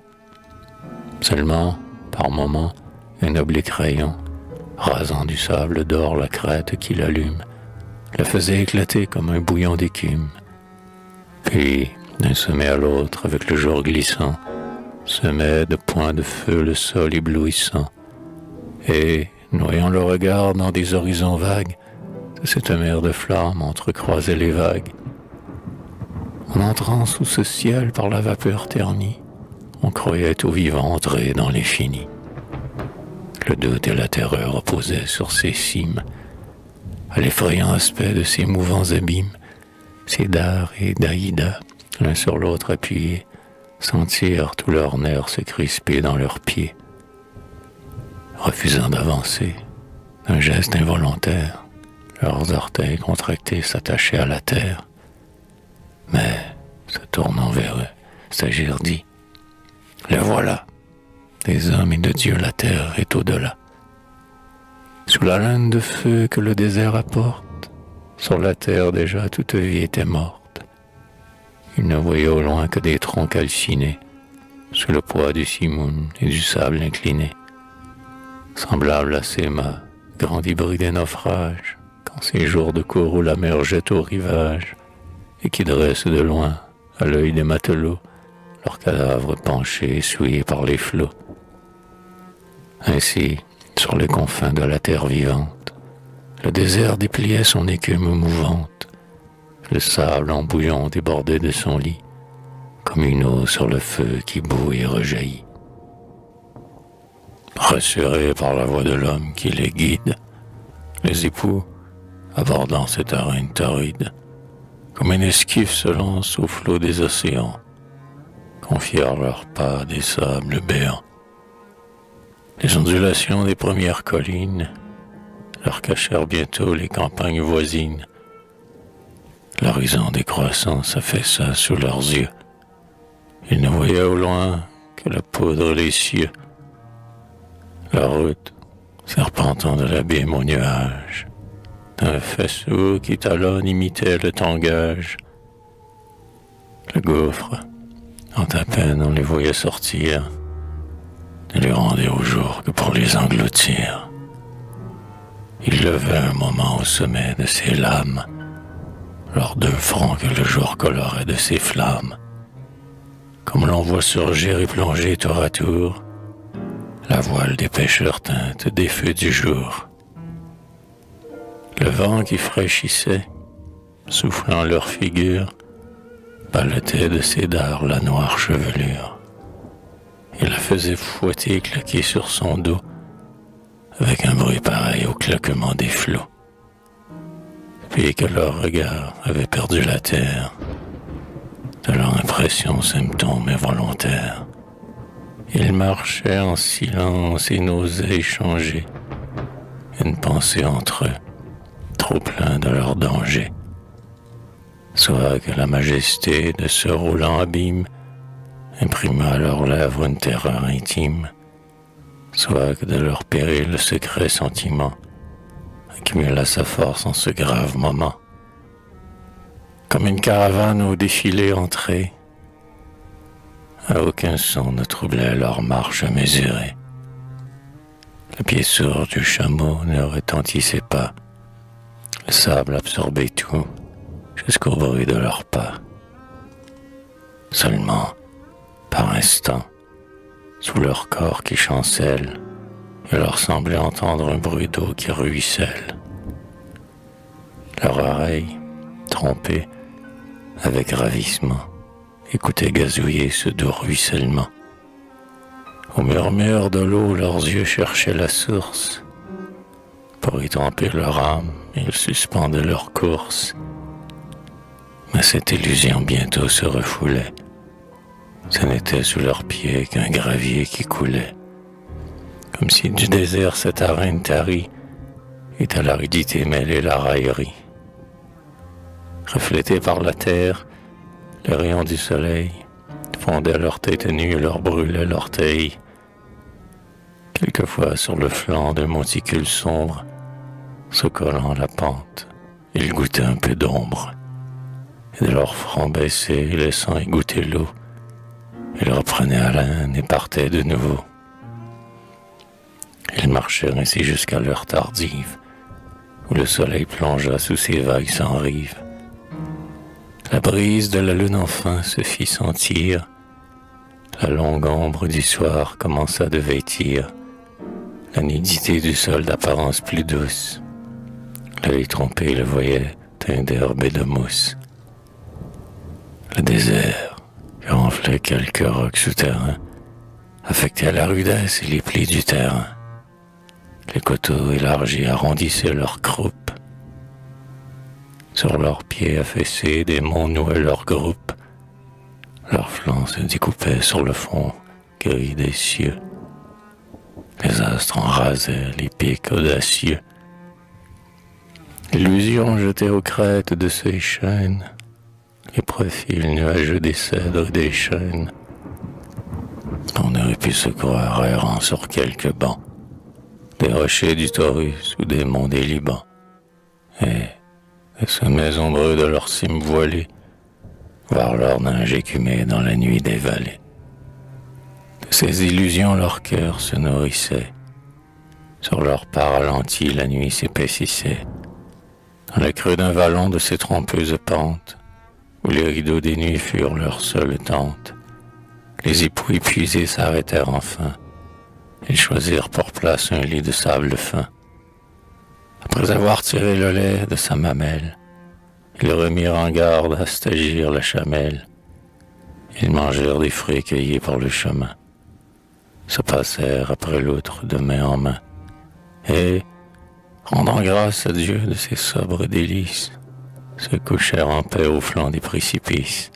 Seulement, par moments, un oblique rayon, rasant du sable d'or la crête qui l'allume, la faisait éclater comme un bouillon d'écume. Puis, d'un sommet à l'autre, avec le jour glissant, semait de points de feu le sol éblouissant, et, noyant le regard dans des horizons vagues, de cette mer de flammes entrecroisait les vagues. En entrant sous ce ciel par la vapeur ternie, on croyait au vivant entrer dans l'infini. Le doute et la terreur opposaient sur ces cimes, à l'effrayant aspect de ces mouvants abîmes. Cédar et Daïda, l'un sur l'autre appuyés, sentirent tous leurs nerfs se crisper dans leurs pieds. Refusant d'avancer, d'un geste involontaire, leurs orteils contractés s'attachaient à la terre. Mais, se tournant vers eux, Stagir dit « Les voilà, des hommes et de Dieu la terre est au-delà. Sous la laine de feu que le désert apporte, sur la terre déjà toute vie était morte. Ils ne voyaient au loin que des troncs calcinés, sous le poids du simoun et du sable incliné. Semblable à ces mâts, grand débris des naufrages, quand ces jours de cour où la mer jette au rivage, et qui dressent de loin, à l'œil des matelots, leurs cadavres penchés et souillés par les flots. Ainsi, sur les confins de la terre vivante, le désert dépliait son écume mouvante, le sable en bouillon débordait de son lit, comme une eau sur le feu qui bout et rejaillit. Rassurés par la voix de l'homme qui les guide, les époux, abordant cette arène torride, comme un esquif se lance au flot des océans, confièrent leurs pas à des sables béants. Les ondulations des premières collines leur cachèrent bientôt les campagnes voisines. L'horizon décroissant s'affaissa sous leurs yeux. Ils ne voyaient au loin que la poudre des cieux. La route, serpentant de l'abîme au nuage, d'un faisceau qui talonne imitait le tangage. Le gouffre, quand à peine on les voyait sortir, ne les rendait au jour que pour les engloutir. Il levait un moment au sommet de ses lames, leurs deux fronts que le jour colorait de ses flammes. Comme l'on voit surgir et plonger tour à tour La voile des pêcheurs teinte des feux du jour. Le vent qui fraîchissait, soufflant leur figure, balotait de ses dards la noire chevelure, et la faisait fouetter et claquer sur son dos, avec un bruit pareil au claquement des flots. Puis que leur regard avait perdu la terre, de leur impression symptôme involontaire, ils marchaient en silence et n'osaient échanger une pensée entre eux, trop plein de leur danger. Soit que la majesté de ce roulant abîme imprima à leurs lèvres une terreur intime, soit que de leur péril le secret sentiment accumula sa force en ce grave moment. Comme une caravane au défilé entrée, à aucun son ne troublait leur marche mesurée. Le pied sourd du chameau ne retentissait pas, le sable absorbait tout, jusqu'au bruit de leurs pas. Seulement, par instant, sous leur corps qui chancelle, il leur semblait entendre un bruit d'eau qui ruisselle. Leur oreille, trompée, avec ravissement, écoutait gazouiller ce doux ruissellement. Au murmure de l'eau, leurs yeux cherchaient la source. Pour y tremper leur âme, ils suspendaient leur course. Mais cette illusion bientôt se refoulait. Ce n'était sous leurs pieds qu'un gravier qui coulait, comme si du désert cette arène tarie et à l'aridité mêlée la raillerie. Reflétés par la terre, les rayons du soleil fondaient leur tête nue et leur brûlaient l'orteil. Quelquefois sur le flanc d'un monticule sombre, se collant à la pente, ils goûtaient un peu d'ombre. Et de leur front baissé, laissant égoutter l'eau, ils reprenaient haleine et partaient de nouveau. Ils marchèrent ainsi jusqu'à l'heure tardive, où le soleil plongea sous ses vagues sans rive. La brise de la lune enfin se fit sentir, la longue ombre du soir commença de vêtir la nudité du sol d'apparence plus douce. L'œil trompé le voyait teint d'herbe et de mousse. Le désert, qui enflait quelques rocs souterrains, affectait la rudesse et les plis du terrain. Les coteaux élargis arrondissaient leurs croupes. Sur leurs pieds affaissés, des monts nouaient leurs groupes. Leurs flancs se découpaient sur le fond gris des cieux. Les astres en rasaient les pics audacieux. L'illusion jetait aux crêtes de ces chaînes les profils nuageux des cèdres et des chênes. On aurait pu se croire errant sur quelques bancs, des rochers du Taurus ou des monts des Libans, et des sommets ombreux de leurs cimes voilées, voir leur neige écumer dans la nuit des vallées. De ces illusions leur cœur se nourrissait, sur leur pas ralenti la nuit s'épaississait, dans le creux d'un vallon de ces trompeuses pentes, où les rideaux des nuits furent leur seule tente. Les époux épuisés s'arrêtèrent enfin. Ils choisirent pour place un lit de sable fin. Après avoir tiré le lait de sa mamelle, ils remirent en garde à stagir la chamelle. Ils mangèrent des fruits cueillis par le chemin, se passèrent après l'autre de main en main, et, rendant grâce à Dieu de ses sobres délices, se couchèrent en paix au flanc des précipices.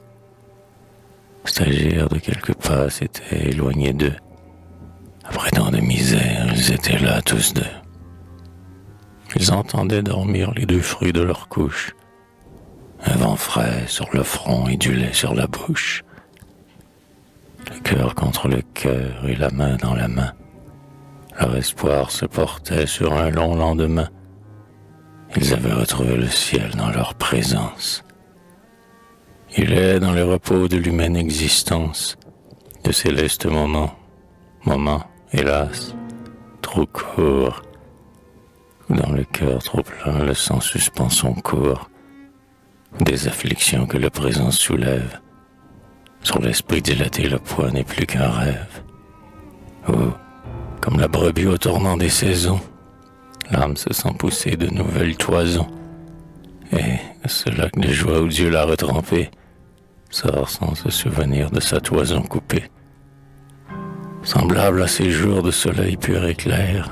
Stagiaires de quelques pas s'étaient éloignés d'eux. Après tant de misère, ils étaient là tous deux. Ils entendaient dormir les deux fruits de leur couche, un vent frais sur le front et du lait sur la bouche. Le cœur contre le cœur et la main dans la main, leur espoir se portait sur un long lendemain. Ils avaient retrouvé le ciel dans leur présence. Il est dans le repos de l'humaine existence, de célestes moments, hélas, trop courts, où dans le cœur trop plein le sang suspend son cours, des afflictions que le présent soulève, sur l'esprit dilaté le poids n'est plus qu'un rêve, où, comme Comme la brebis au tournant des saisons, l'âme se sent pousser de nouvelles toisons. Et de ce lac de joie où Dieu l'a retrempé, sort sans se souvenir de sa toison coupée. Semblable à ces jours de soleil pur et clair,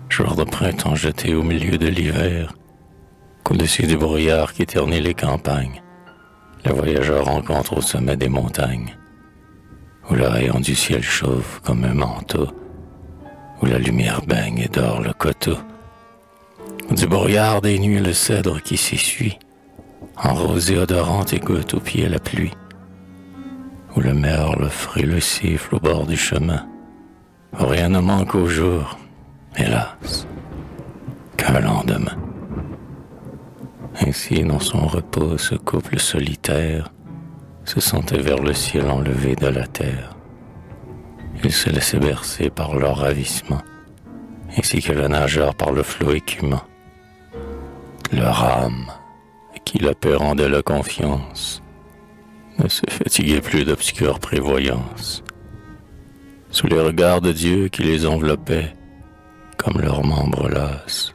jours de printemps jetés au milieu de l'hiver, qu'au-dessus du brouillard qui ternit les campagnes, le voyageur rencontre au sommet des montagnes, où le rayon du ciel chauffe comme un manteau, où la lumière baigne et dort le coteau, où du brouillard des nuits le cèdre qui s'essuie, en rosée odorante égoutte au pied la pluie, où le merle frileux siffle au bord du chemin, où rien ne manque au jour, hélas, qu'un lendemain. Ainsi, dans son repos, ce couple solitaire se sentait vers le ciel enlevé de la terre. Ils se laissaient bercer par leur ravissement, ainsi que le nageur par le flot écumant. Leur âme, à qui la paix rendait la confiance, ne se fatiguait plus d'obscure prévoyance. Sous les regards de Dieu qui les enveloppait, comme leurs membres lasses,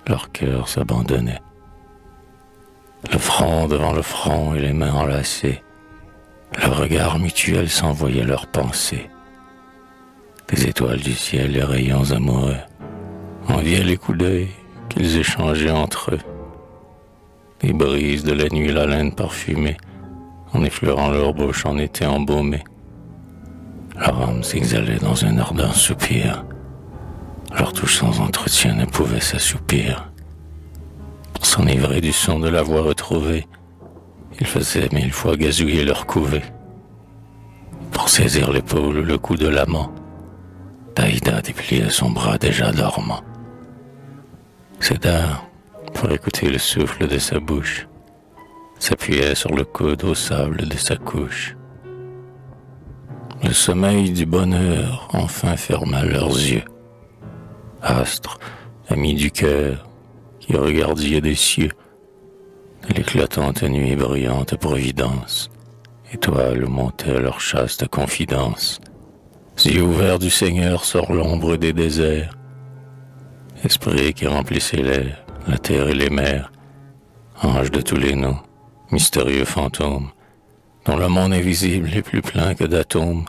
leur cœur s'abandonnait. Le front devant le front et les mains enlacées, le regard mutuel s'envoyait leurs pensées. Des étoiles du ciel, les rayons amoureux, enviaient les coups d'œil qu'ils échangeaient entre eux. Les brises de la nuit, la laine parfumée, en effleurant leur bouche en été embaumée. Leur âme s'exhalait dans un ardent soupir, leur touche sans entretien ne pouvait s'assoupir. Pour s'enivrer du son de la voix retrouvée, ils faisaient 1000 fois gazouiller leur couvée. Pour saisir l'épaule ou le cou de l'amant, Daïda dépliait son bras déjà dormant. Cédar, pour écouter le souffle de sa bouche, s'appuyait sur le coude au sable de sa couche. Le sommeil du bonheur enfin ferma leurs yeux. Astres, amis du cœur, qui regardiez des cieux, de l'éclatante nuit brillante providence, étoiles où montait leur chaste confidence. Yeux ouverts du Seigneur sort l'ombre des déserts, esprit qui remplissait l'air, la terre et les mers, ange de tous les noms, mystérieux fantôme, dont le monde invisible est plus plein que d'atomes,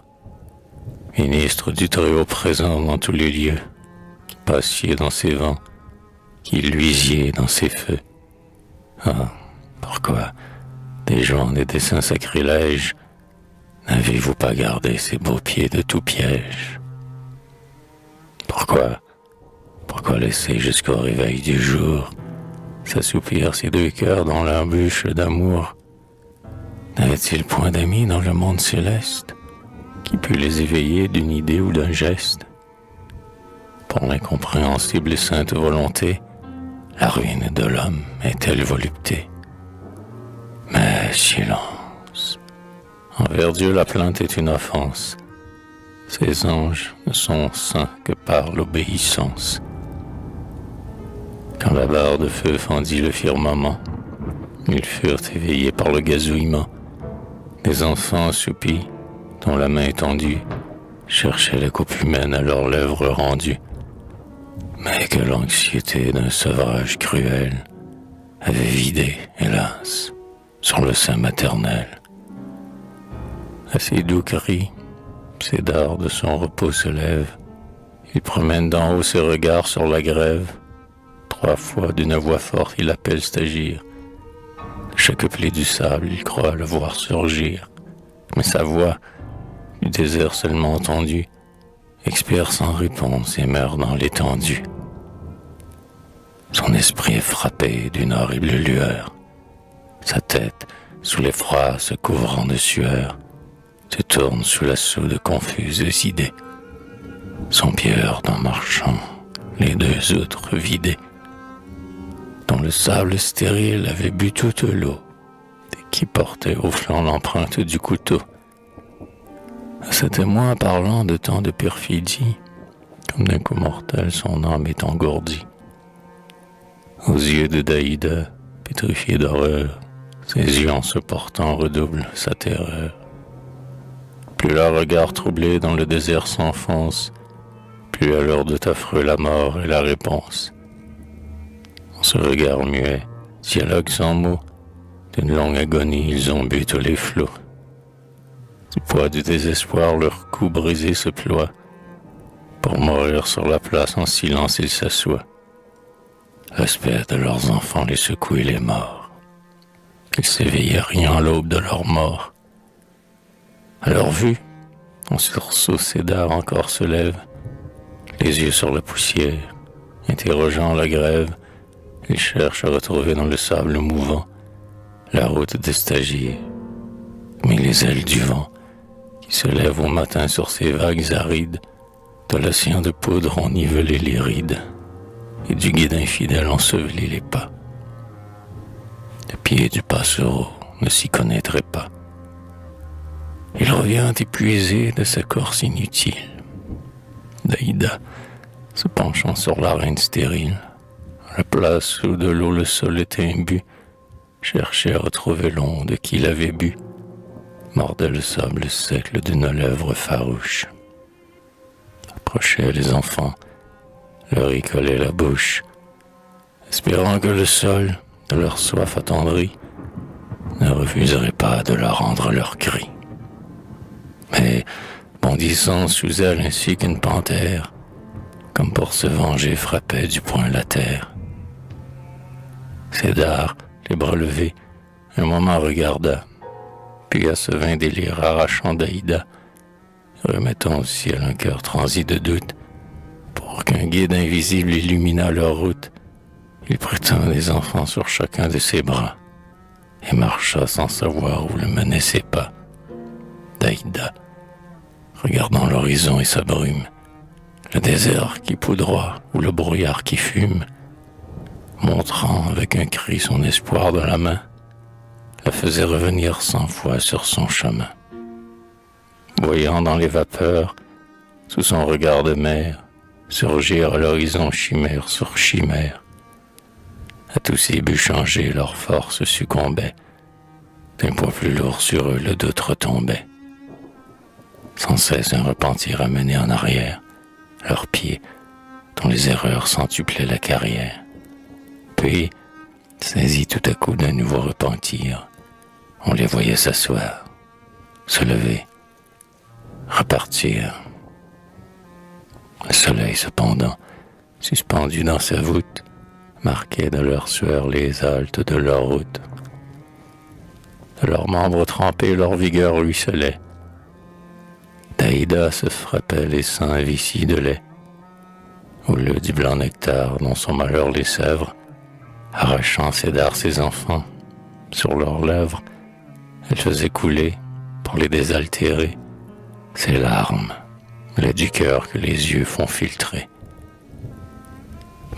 ministre du Très-Haut présent dans tous les lieux, qui passiez dans ses vents, qui luisiez dans ses feux. Ah, pourquoi, des gens et des saints sacrilèges, n'avez-vous pas gardé ces beaux pieds de tout piège? Pourquoi laisser jusqu'au réveil du jour s'assoupir ces deux cœurs dans l'embûche d'amour? N'avait-il point d'amis dans le monde céleste qui pût les éveiller d'une idée ou d'un geste? Pour l'incompréhensible et sainte volonté, la ruine de l'homme est telle volupté. Mais silence, envers Dieu la plainte est une offense. Ses anges ne sont saints que par l'obéissance. Quand la barre de feu fendit le firmament, ils furent éveillés par le gazouillement des enfants assoupis, dont la main étendue cherchait la coupe humaine à leurs lèvres rendues, mais que l'anxiété d'un sevrage cruel avait vidé, hélas, sur le sein maternel. À ses doux cris, Cédar de son repos se lève, il promène d'en haut ses regards sur la grève. 3 fois d'une voix forte il appelle Stagir. Chaque pli du sable il croit le voir surgir, mais sa voix, du désert seulement entendue, expire sans réponse et meurt dans l'étendue. Son esprit est frappé d'une horrible lueur, sa tête, sous l'effroi se couvrant de sueur, se tourne sous l'assaut de confuses idées. Son pied heurte en marchant les 2 outres vidées, dont le sable stérile avait bu toute l'eau, et qui portait au flanc l'empreinte du couteau. C'était moi parlant de tant de perfidie, comme d'un coup mortel son âme est engourdie. Aux yeux de Daïda, pétrifié d'horreur, ses yeux en se portant redoublent sa terreur. Plus leur regard troublé dans le désert s'enfonce, Puis à l'heure de t'affreux la mort et la réponse. En ce regard muet, dialogue sans mots, d'une longue agonie, ils ont bu tous les flots. Du poids du désespoir, leur cou brisé se ploie. Pour mourir sur la place, en silence, ils s'assoient. L'aspect de leurs enfants les secoue et les morts. Ils s'éveillent rien à l'aube de leur mort. À leur vue, un sursaut sédar encore se lève, les yeux sur la poussière, interrogeant la grève. Ils cherchent à retrouver dans le sable mouvant la route des stagiaires. Mais les ailes du vent, qui se lèvent au matin sur ces vagues arides, de l'océan de poudre ont nivelé les rides, et du guide infidèle enseveli les pas. Le pied du passereau ne s'y connaîtrait pas. Il revient épuisé de sa course inutile. Daïda, se penchant sur la reine stérile, à la place où de l'eau le sol était imbu, cherchait à retrouver l'onde qu'il avait bu, mordait le sable sec d'une lèvre farouche. Approchaient les enfants, leur y collait la bouche, espérant que le sol, de leur soif attendrie, ne refuserait pas de leur rendre leur cri. Mais, bondissant sous elle ainsi qu'une panthère, comme pour se venger, frappait du poing la terre. Cédar, les bras levés, un moment regarda, puis à ce vain délire arrachant Daïda, remettant au ciel un cœur transi de doute, pour qu'un guide invisible illuminât leur route, il prit un des enfants sur chacun de ses bras, et marcha sans savoir où le menaient ses pas. Daïda, regardant l'horizon et sa brume, le désert qui poudroie ou le brouillard qui fume, montrant avec un cri son espoir de la main, la faisait revenir 100 fois sur son chemin. Voyant dans les vapeurs, sous son regard de mer, surgir à l'horizon chimère sur chimère, à tous ces buts changés, leur force succombait, d'un poids plus lourd sur eux le doute retombait. Sans cesse un repentir amené en arrière, leurs pieds, dont les erreurs centuplaient la carrière. Puis, saisis tout à coup d'un nouveau repentir, on les voyait s'asseoir, se lever, repartir. Le soleil, cependant, suspendu dans sa voûte, marquait de leur sueur les haltes de leur route. De leurs membres trempés, leur vigueur ruisselait. Daïda se frappait les seins avicis de lait. Au lieu du blanc nectar dont son malheur les sèvres, arrachant ses dards ses enfants, sur leurs lèvres, elle faisait couler, pour les désaltérer, ses larmes, lait du cœur que les yeux font filtrer.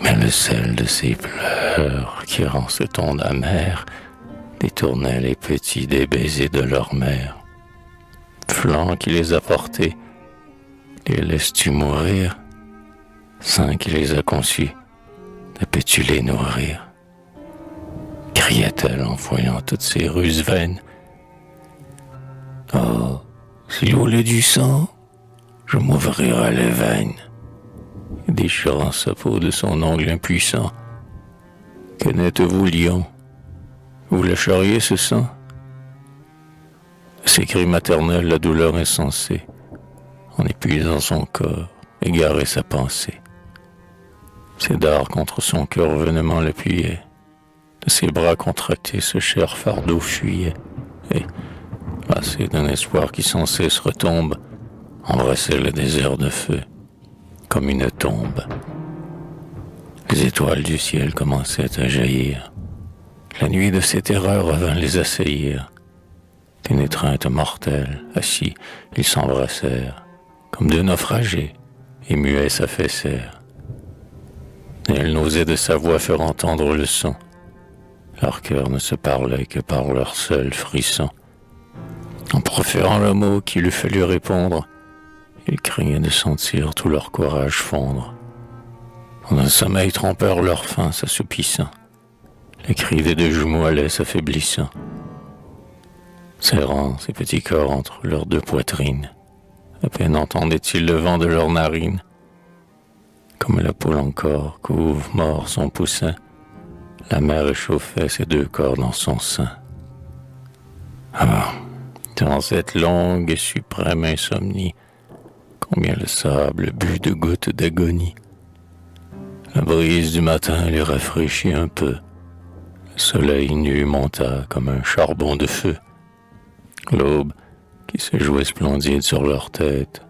Mais le sel de ses pleurs, qui rend cette onde amère, détournait les petits des baisers de leur mère. Flanc qui les a portés, les laisses-tu mourir? Sein qui les a conçus, ne peux-tu les nourrir? Criait-elle en voyant toutes ces ruses vaines. Oh, s'il voulait du sang, je m'ouvrirais les veines. Déchirant sa peau de son ongle impuissant. Que n'êtes-vous, lion? Vous lâcheriez ce sang? Ses cris maternels, la douleur insensée, en épuisant son corps, égarait sa pensée. Ses dards contre son cœur venement l'appuyaient. De ses bras contractés, ce cher fardeau fuyait. Et, lassé d'un espoir qui sans cesse retombe, embrassait le désert de feu, comme une tombe. Les étoiles du ciel commençaient à jaillir. La nuit de ses terreurs revint les assaillir. D'une étreinte mortelle, assis, ils s'embrassèrent, comme deux naufragés, et muets s'affaissèrent. Et elle n'osait de sa voix faire entendre le son. Leur cœur ne se parlait que par leur seul frisson. En proférant le mot qu'il eût fallu répondre, ils craignaient de sentir tout leur courage fondre. Dans un sommeil trompeur leur faim s'assoupissant, les cris des deux jumeaux allaient s'affaiblissant. Serrant ses petits corps entre leurs deux poitrines, à peine entendaient-ils le vent de leurs narines. Comme la poule encore couvre mort son poussin, la mère réchauffait ses deux corps dans son sein. Ah, dans cette longue et suprême insomnie, combien le sable but de gouttes d'agonie. La brise du matin les rafraîchit un peu. Le soleil nu monta comme un charbon de feu. L'aube, qui se jouait splendide sur leur tête,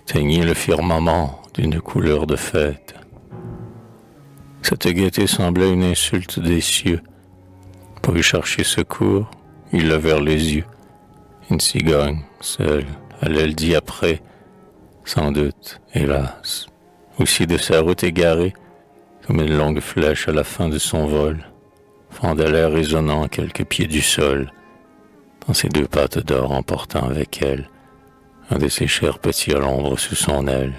teignit le firmament d'une couleur de fête. Cette gaieté semblait une insulte des cieux. Pour y chercher secours, ils levèrent les yeux. Une cigogne, seule, allait le diapré, sans doute, hélas, aussi de sa route égarée, comme une longue flèche à la fin de son vol, fendait l'air résonnant quelques pieds du sol, dans ses deux pattes d'or emportant avec elle un de ses chers petits à l'ombre sous son aile.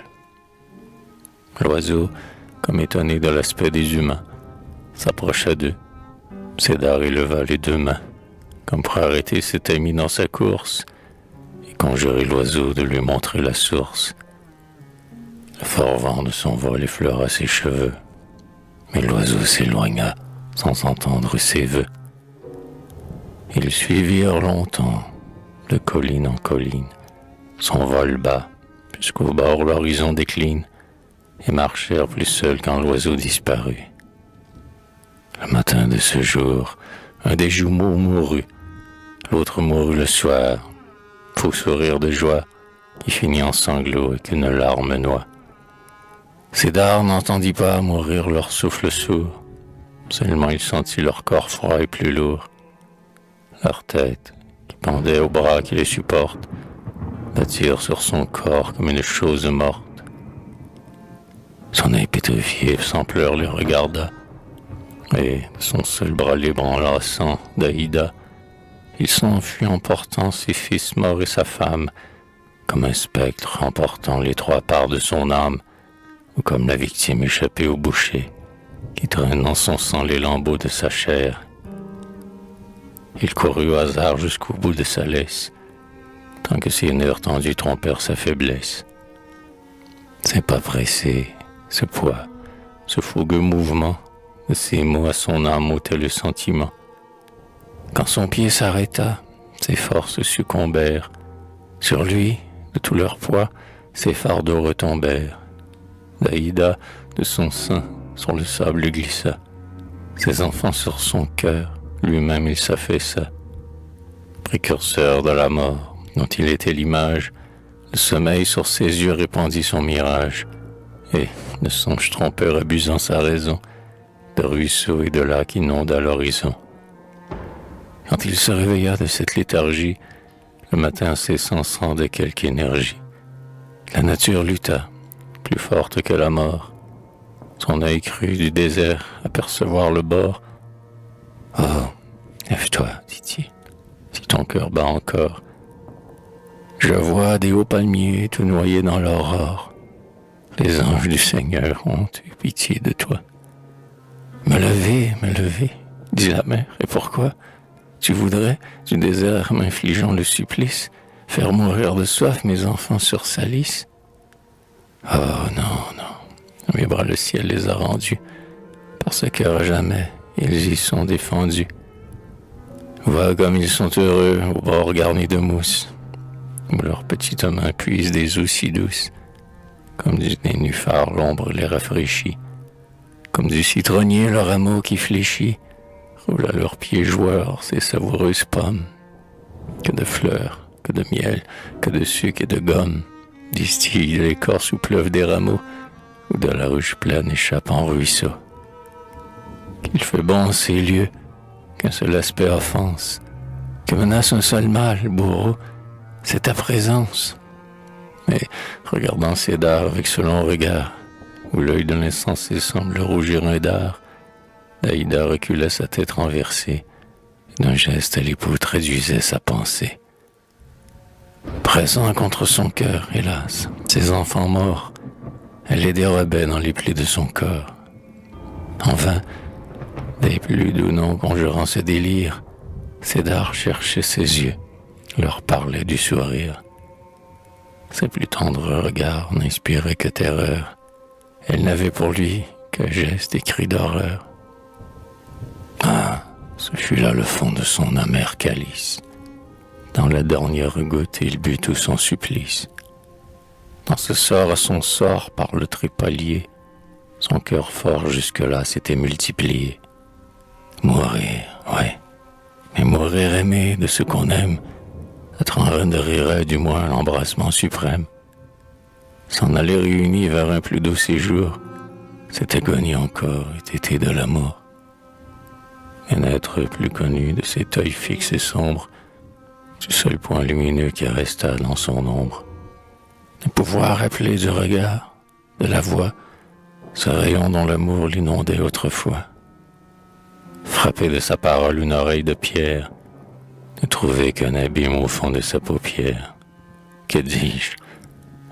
L'oiseau, comme étonné de l'aspect des humains, s'approcha d'eux. Cédar éleva les deux mains, comme pour arrêter cet ami dans sa course, et conjurer l'oiseau de lui montrer la source. Le fort vent de son vol effleura ses cheveux, mais l'oiseau s'éloigna sans entendre ses vœux. Ils suivirent longtemps, de colline en colline, son vol bas, jusqu'au bord l'horizon décline, et marchèrent plus seuls quand l'oiseau disparut. Le matin de ce jour, un des jumeaux mourut, l'autre mourut le soir, faux sourire de joie, qui finit en sanglots et qu'une larme noie. Cédar n'entendit pas mourir leur souffle sourd, seulement il sentit leur corps froid et plus lourd. Leur tête, qui pendait aux bras qui les supportent, battirent sur son corps comme une chose morte. Son œil pétrifié sans pleurs les regarda, et de son seul bras libre enlaçant d'Aïda, il s'enfuit emportant ses fils morts et sa femme, comme un spectre emportant les trois parts de son âme, ou comme la victime échappée au boucher, qui traîne dans son sang les lambeaux de sa chair. Il courut au hasard jusqu'au bout de sa laisse, tant que ses nerfs tendus trompèrent sa faiblesse. Ses pas pressés, ce poids, ce fougueux mouvement, de ses mots à son âme ôtaient le sentiment. Quand son pied s'arrêta, ses forces succombèrent. Sur lui, de tout leur poids, ses fardeaux retombèrent. Daïda, de son sein, sur le sable glissa. Ses enfants sur son cœur, lui-même il s'affaissa. Précurseur de la mort, dont il était l'image, le sommeil sur ses yeux répandit son mirage. Et, de songe trompeur abusant sa raison, de ruisseaux et de lacs inonda l'horizon. Quand il se réveilla de cette léthargie, le matin cessant rendait quelque énergie. La nature lutta, plus forte que la mort. Son œil crut du désert apercevoir le bord. « Oh, lève-toi, dit-il, si ton cœur bat encore. Je vois des hauts palmiers tout noyés dans l'aurore. Les anges du Seigneur ont eu pitié de toi. » « me lever, dit la mère, et pourquoi? Tu voudrais, du désert m'infligeant le supplice, faire mourir de soif mes enfants sur sa lisse? Oh non, mes bras le ciel les a rendus, parce qu'à jamais ils y sont défendus. Vois comme ils sont heureux au bord garni de mousse, où leurs petites mains puisent des eaux si douces, comme du nénuphar l'ombre les rafraîchit. Comme du citronnier le rameau qui fléchit, roule à leurs pieds joueurs ces savoureuses pommes. Que de fleurs, que de miel, que de sucre et de gomme, distillent l'écorce où pleuvent des rameaux, où de la ruche pleine échappe en ruisseau. Qu'il fait bon ces lieux, qu'un seul aspect offense, que menace un seul mal, bourreau, c'est ta présence. Mais, regardant Cédar avec ce long regard, où l'œil de l'insensé semble rougir un dard, Daïda recula sa tête renversée, et d'un geste à l'époux traduisait sa pensée. Pressant contre son cœur, hélas, ses enfants morts, elle les dérobait dans les plis de son corps. En vain, des plus doux noms conjurant ce délire, Cédar cherchait ses yeux, leur parlait du sourire. Ses plus tendres regards n'inspiraient que terreur, Elle n'avait pour lui qu'un geste et cri d'horreur. Ah, ce fut là le fond de son amer calice. Dans la dernière goutte, il but tout son supplice. Dans ce sort à son sort par le trépalier, son cœur fort jusque-là s'était multiplié. Mourir, ouais, mais mourir aimé de ce qu'on aime, attendrirait du moins l'embrassement suprême. S'en aller réunis vers un plus doux séjour, cette agonie encore eût été de l'amour. Un être plus connu de cet œil fixe et sombre, du seul point lumineux qui resta dans son ombre, de pouvoir appeler du regard, de la voix, ce rayon dont l'amour l'inondait autrefois. Frapper de sa parole une oreille de pierre, ne trouver qu'un abîme au fond de sa paupière. Que dis-je?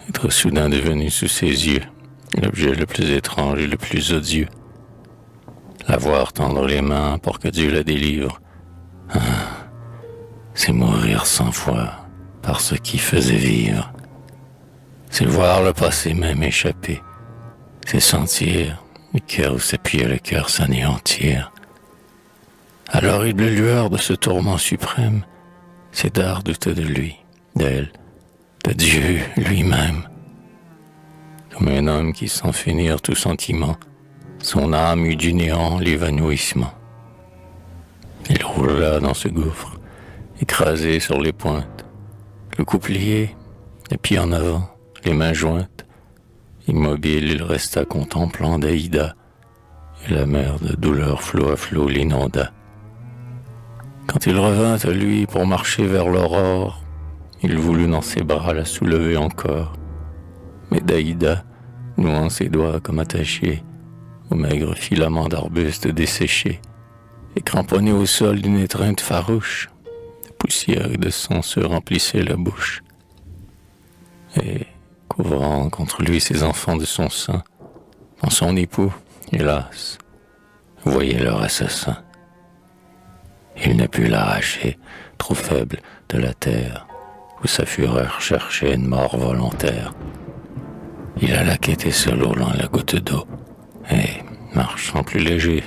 Être soudain devenu sous ses yeux l'objet le plus étrange et le plus odieux. La voir tendre les mains pour que Dieu la délivre. Ah, c'est mourir 100 fois par ce qui faisait vivre. C'est voir le passé même échapper. C'est sentir le cœur où s'appuyait le cœur s'anéantir. À l'horrible lueur de ce tourment suprême, c'est d'art douter de lui, d'elle, de Dieu lui-même. Comme un homme qui, sans finir tout sentiment, son âme eut du néant l'évanouissement. Il roula dans ce gouffre, écrasé sur les pointes, le cou plié, les pieds en avant, les mains jointes. Immobile, il resta contemplant Daïda, et la mer de douleur flot à flot l'inonda. Quand il revint à lui pour marcher vers l'aurore, il voulut dans ses bras la soulever encore. Mais Daïda, nouant ses doigts comme attachés aux maigres filaments d'arbustes desséchés, et cramponné au sol d'une étreinte farouche, de poussière et de sang se remplissait la bouche. Et, couvrant contre lui ses enfants de son sein, dans son époux, hélas, voyait leur assassin. Il ne put l'arracher, trop faible, de la terre, où sa fureur cherchait une mort volontaire. Il alla quêter seul au loin la goutte d'eau, et, marchant plus léger,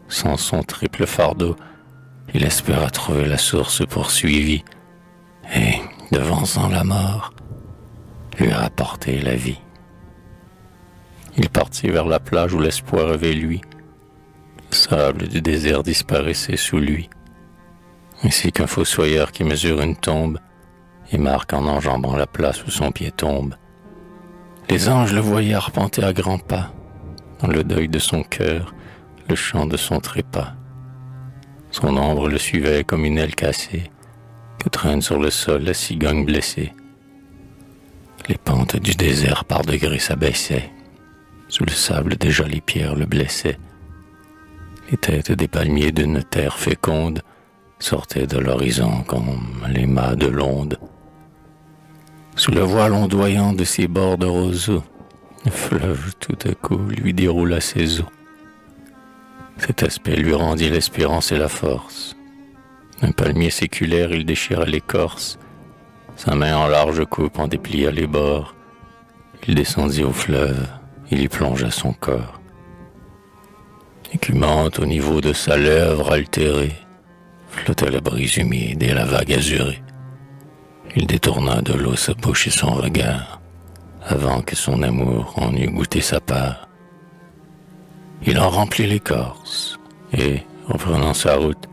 sans son triple fardeau, il espéra trouver la source poursuivie, et, devançant la mort, lui rapporter la vie. Il partit vers la plage où l'espoir avait lui. Le sable du désert disparaissait sous lui, ainsi qu'un fossoyeur qui mesure une tombe et marque en enjambant la place où son pied tombe. Les anges le voyaient arpenter à grands pas, dans le deuil de son cœur, le chant de son trépas. Son ombre le suivait comme une aile cassée, que traîne sur le sol la cigogne blessée. Les pentes du désert par degrés s'abaissaient, sous le sable déjà les pierres le blessaient. Les têtes des palmiers d'une terre féconde sortaient de l'horizon comme les mâts de l'onde. Sous le voile ondoyant de ses bords de roseaux, le fleuve tout à coup lui déroula ses eaux. Cet aspect lui rendit l'espérance et la force. Un palmier séculaire, il déchira l'écorce. Sa main en large coupe en déplia les bords. Il descendit au fleuve, il y plongea son corps. Écumante au niveau de sa lèvre altérée, flottait la brise humide et la vague azurée. Il détourna de l'eau sa bouche et son regard, avant que son amour en eût goûté sa part. Il en remplit l'écorce, et, reprenant sa route,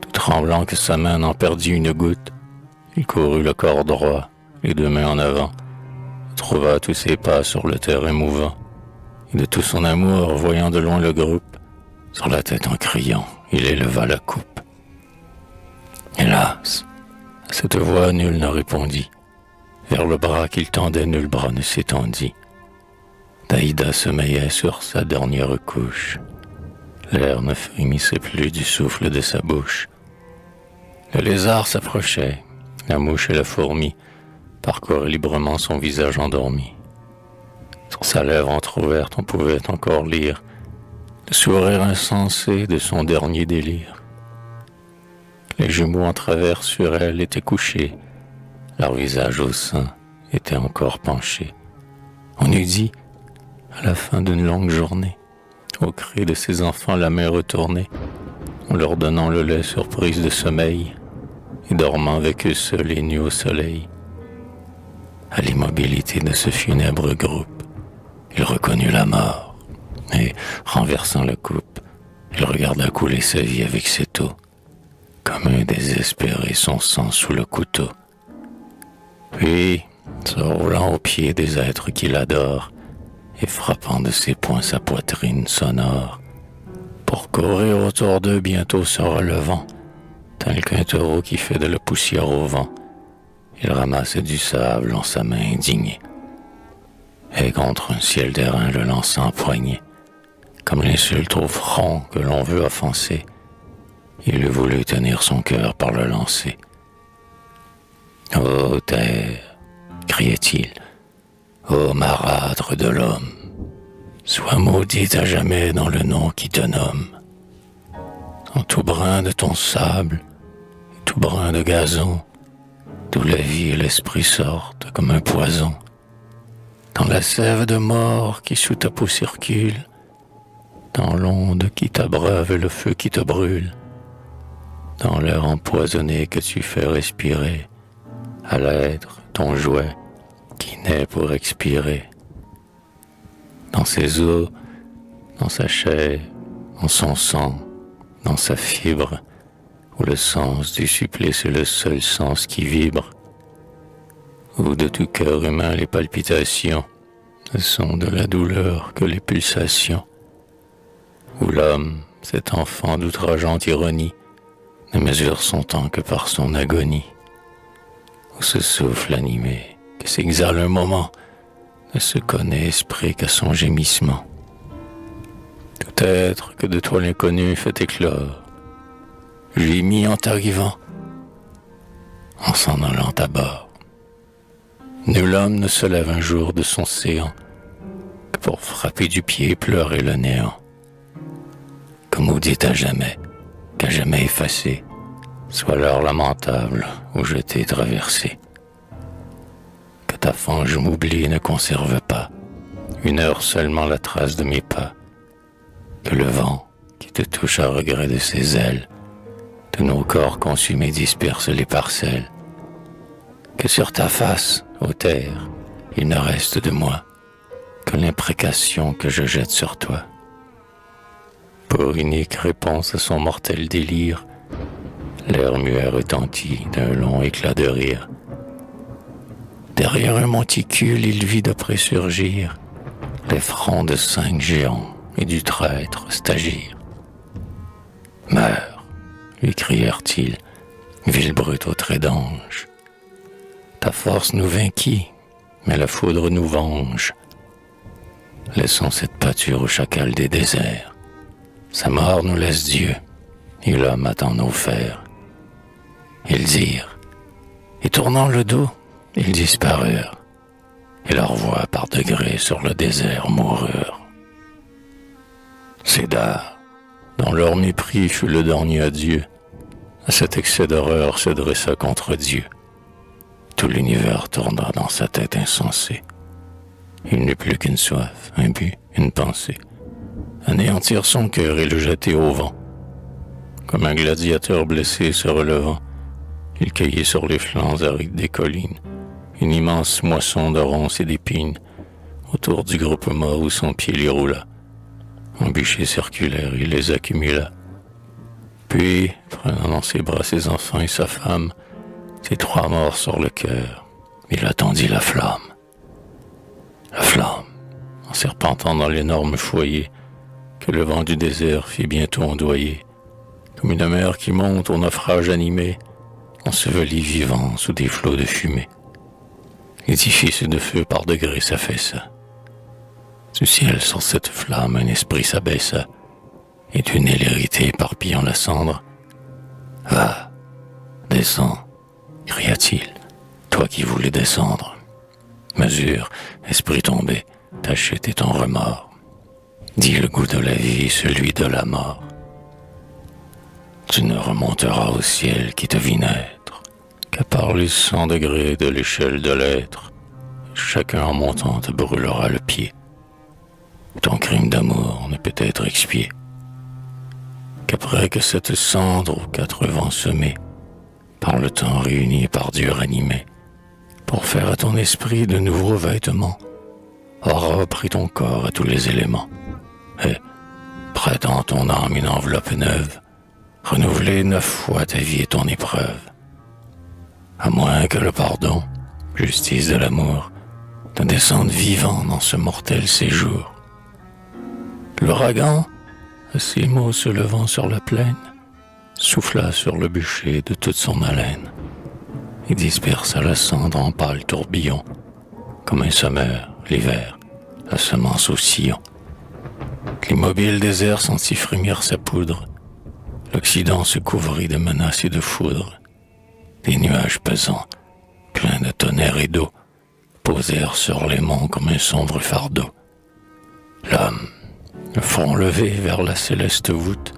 tout tremblant que sa main n'en perdît une goutte, il courut le corps droit, les deux mains en avant, trouva tous ses pas sur le terrain mouvant, et de tout son amour, voyant de loin le groupe, sur la tête en criant, il éleva la coupe. Hélas, à cette voix nul ne répondit. Vers le bras qu'il tendait, nul bras ne s'étendit. Daïda sommeillait sur sa dernière couche. L'air ne frémissait plus du souffle de sa bouche. Le lézard s'approchait, la mouche et la fourmi parcouraient librement son visage endormi. Sur sa lèvre entr'ouverte, on pouvait encore lire le sourire insensé de son dernier délire. Les jumeaux en travers sur elle étaient couchés, leur visage au sein était encore penché. On eût dit, À la fin d'une longue journée, au cri de ses enfants la main retournée, en leur donnant le lait sur prise de sommeil, et dormant avec eux seuls et nus au soleil. À l'immobilité de ce funèbre groupe, il reconnut la mort, et, renversant la coupe, il regarda couler sa vie avec cette eau, comme un désespéré son sang sous le couteau. Puis, se roulant aux pieds des êtres qu'il adore, et frappant de ses poings sa poitrine sonore, pour courir autour d'eux bientôt se relevant, tel qu'un taureau qui fait de la poussière au vent, il ramassait du sable en sa main indignée, et contre un ciel d'airain le lançant empoigné, comme l'insulte au front que l'on veut offenser, il eût voulu tenir son cœur par le lancer. « Ô terre !» criait-il, « ô marâtre de l'homme, sois maudite à jamais dans le nom qui te nomme. En tout brin de ton sable, et tout brin de gazon, d'où la vie et l'esprit sortent comme un poison. Dans la sève de mort qui sous ta peau circule, dans l'onde qui t'abreuve et le feu qui te brûle, dans l'air empoisonné que tu fais respirer, à l'être, ton jouet, qui naît pour expirer. Dans ses os, dans sa chair, dans son sang, dans sa fibre, où le sens du supplice est le seul sens qui vibre, où de tout cœur humain les palpitations ne sont de la douleur que les pulsations, où l'homme, cet enfant d'outrageante ironie, ne mesure son temps que par son agonie, où ce souffle animé, que s'exhale un moment, ne se connaît esprit qu'à son gémissement. Tout être que de toi l'inconnu fait éclore, j'ai mis en t'arrivant, en s'en allant à bord. Nul homme ne se lève un jour de son séant que pour frapper du pied et pleurer le néant. Que maudit à jamais, qu'à jamais effacé, soit l'heure lamentable où je t'ai traversé. Que ta fange m'oublie ne conserve pas une heure seulement la trace de mes pas. Que le vent qui te touche à regret de ses ailes de nos corps consumés disperse les parcelles. Que sur ta face, ô terre, il ne reste de moi que l'imprécation que je jette sur toi. Pour unique réponse à son mortel délire, l'air muet retentit d'un long éclat de rire. Derrière un monticule, il vit de près surgir les fronts de 5 géants et du traître Stagir. Meurs, lui crièrent-ils, ville brute aux traits d'ange. Ta force nous vainquit, mais la foudre nous venge. Laissons cette pâture au chacal des déserts. Sa mort nous laisse Dieu, et l'homme attend nos fers. Ils dirent, et tournant le dos, ils disparurent, et leur voix par degrés sur le désert moururent. Cédar, dont leur mépris fut le dernier adieu, à cet excès d'horreur se dressa contre Dieu. Tout l'univers tourna dans sa tête insensée. Il n'eut plus qu'une soif, un but, une pensée, anéantir son cœur et le jeter au vent. Comme un gladiateur blessé se relevant, il cueillait sur les flancs arides des collines une immense moisson de ronces et d'épines autour du groupe mort où son pied les roula. En bûcher circulaire, il les accumula. Puis, prenant dans ses bras ses enfants et sa femme, ses 3 morts sur le cœur, il attendit la flamme. La flamme, en serpentant dans l'énorme foyer que le vent du désert fit bientôt ondoyer, comme une mer qui monte au naufrage animé, enseveli vivant sous des flots de fumée. L'édifice de feu par degrés s'affaissa. Du ciel sur cette flamme un esprit s'abaissa, et d'une hilarité éparpillant la cendre. « Va, descends !» cria-t-il, « toi qui voulais descendre. Mesure, esprit tombé, ta chute et ton remords. Dis le goût de la vie, celui de la mort. Tu ne remonteras au ciel qui te vit naître qu'à par les 100 degrés de l'échelle de l'être. Chacun en montant te brûlera le pied. où ton crime d'amour ne peut être expié. Qu'après que cette cendre aux quatre vents semée, par le temps réuni et par Dieu ranimé, pour faire à ton esprit de nouveaux vêtements, aura repris ton corps à tous les éléments, et, prêtant ton âme une enveloppe neuve, renouveler 9 fois ta vie et ton épreuve. À moins que le pardon, justice de l'amour, te descende vivant dans ce mortel séjour. L'ouragan, à ces mots se levant sur la plaine, souffla sur le bûcher de toute son haleine et dispersa la cendre en pâle tourbillon, comme un sommeur, l'hiver, la semence au sillon. L'immobile désert sentit frémir sa poudre, l'Occident se couvrit de menaces et de foudre. Des nuages pesants, pleins de tonnerre et d'eau, posèrent sur les monts comme un sombre fardeau. L'homme, le front levé vers la céleste voûte,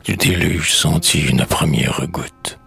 du déluge sentit une première goutte.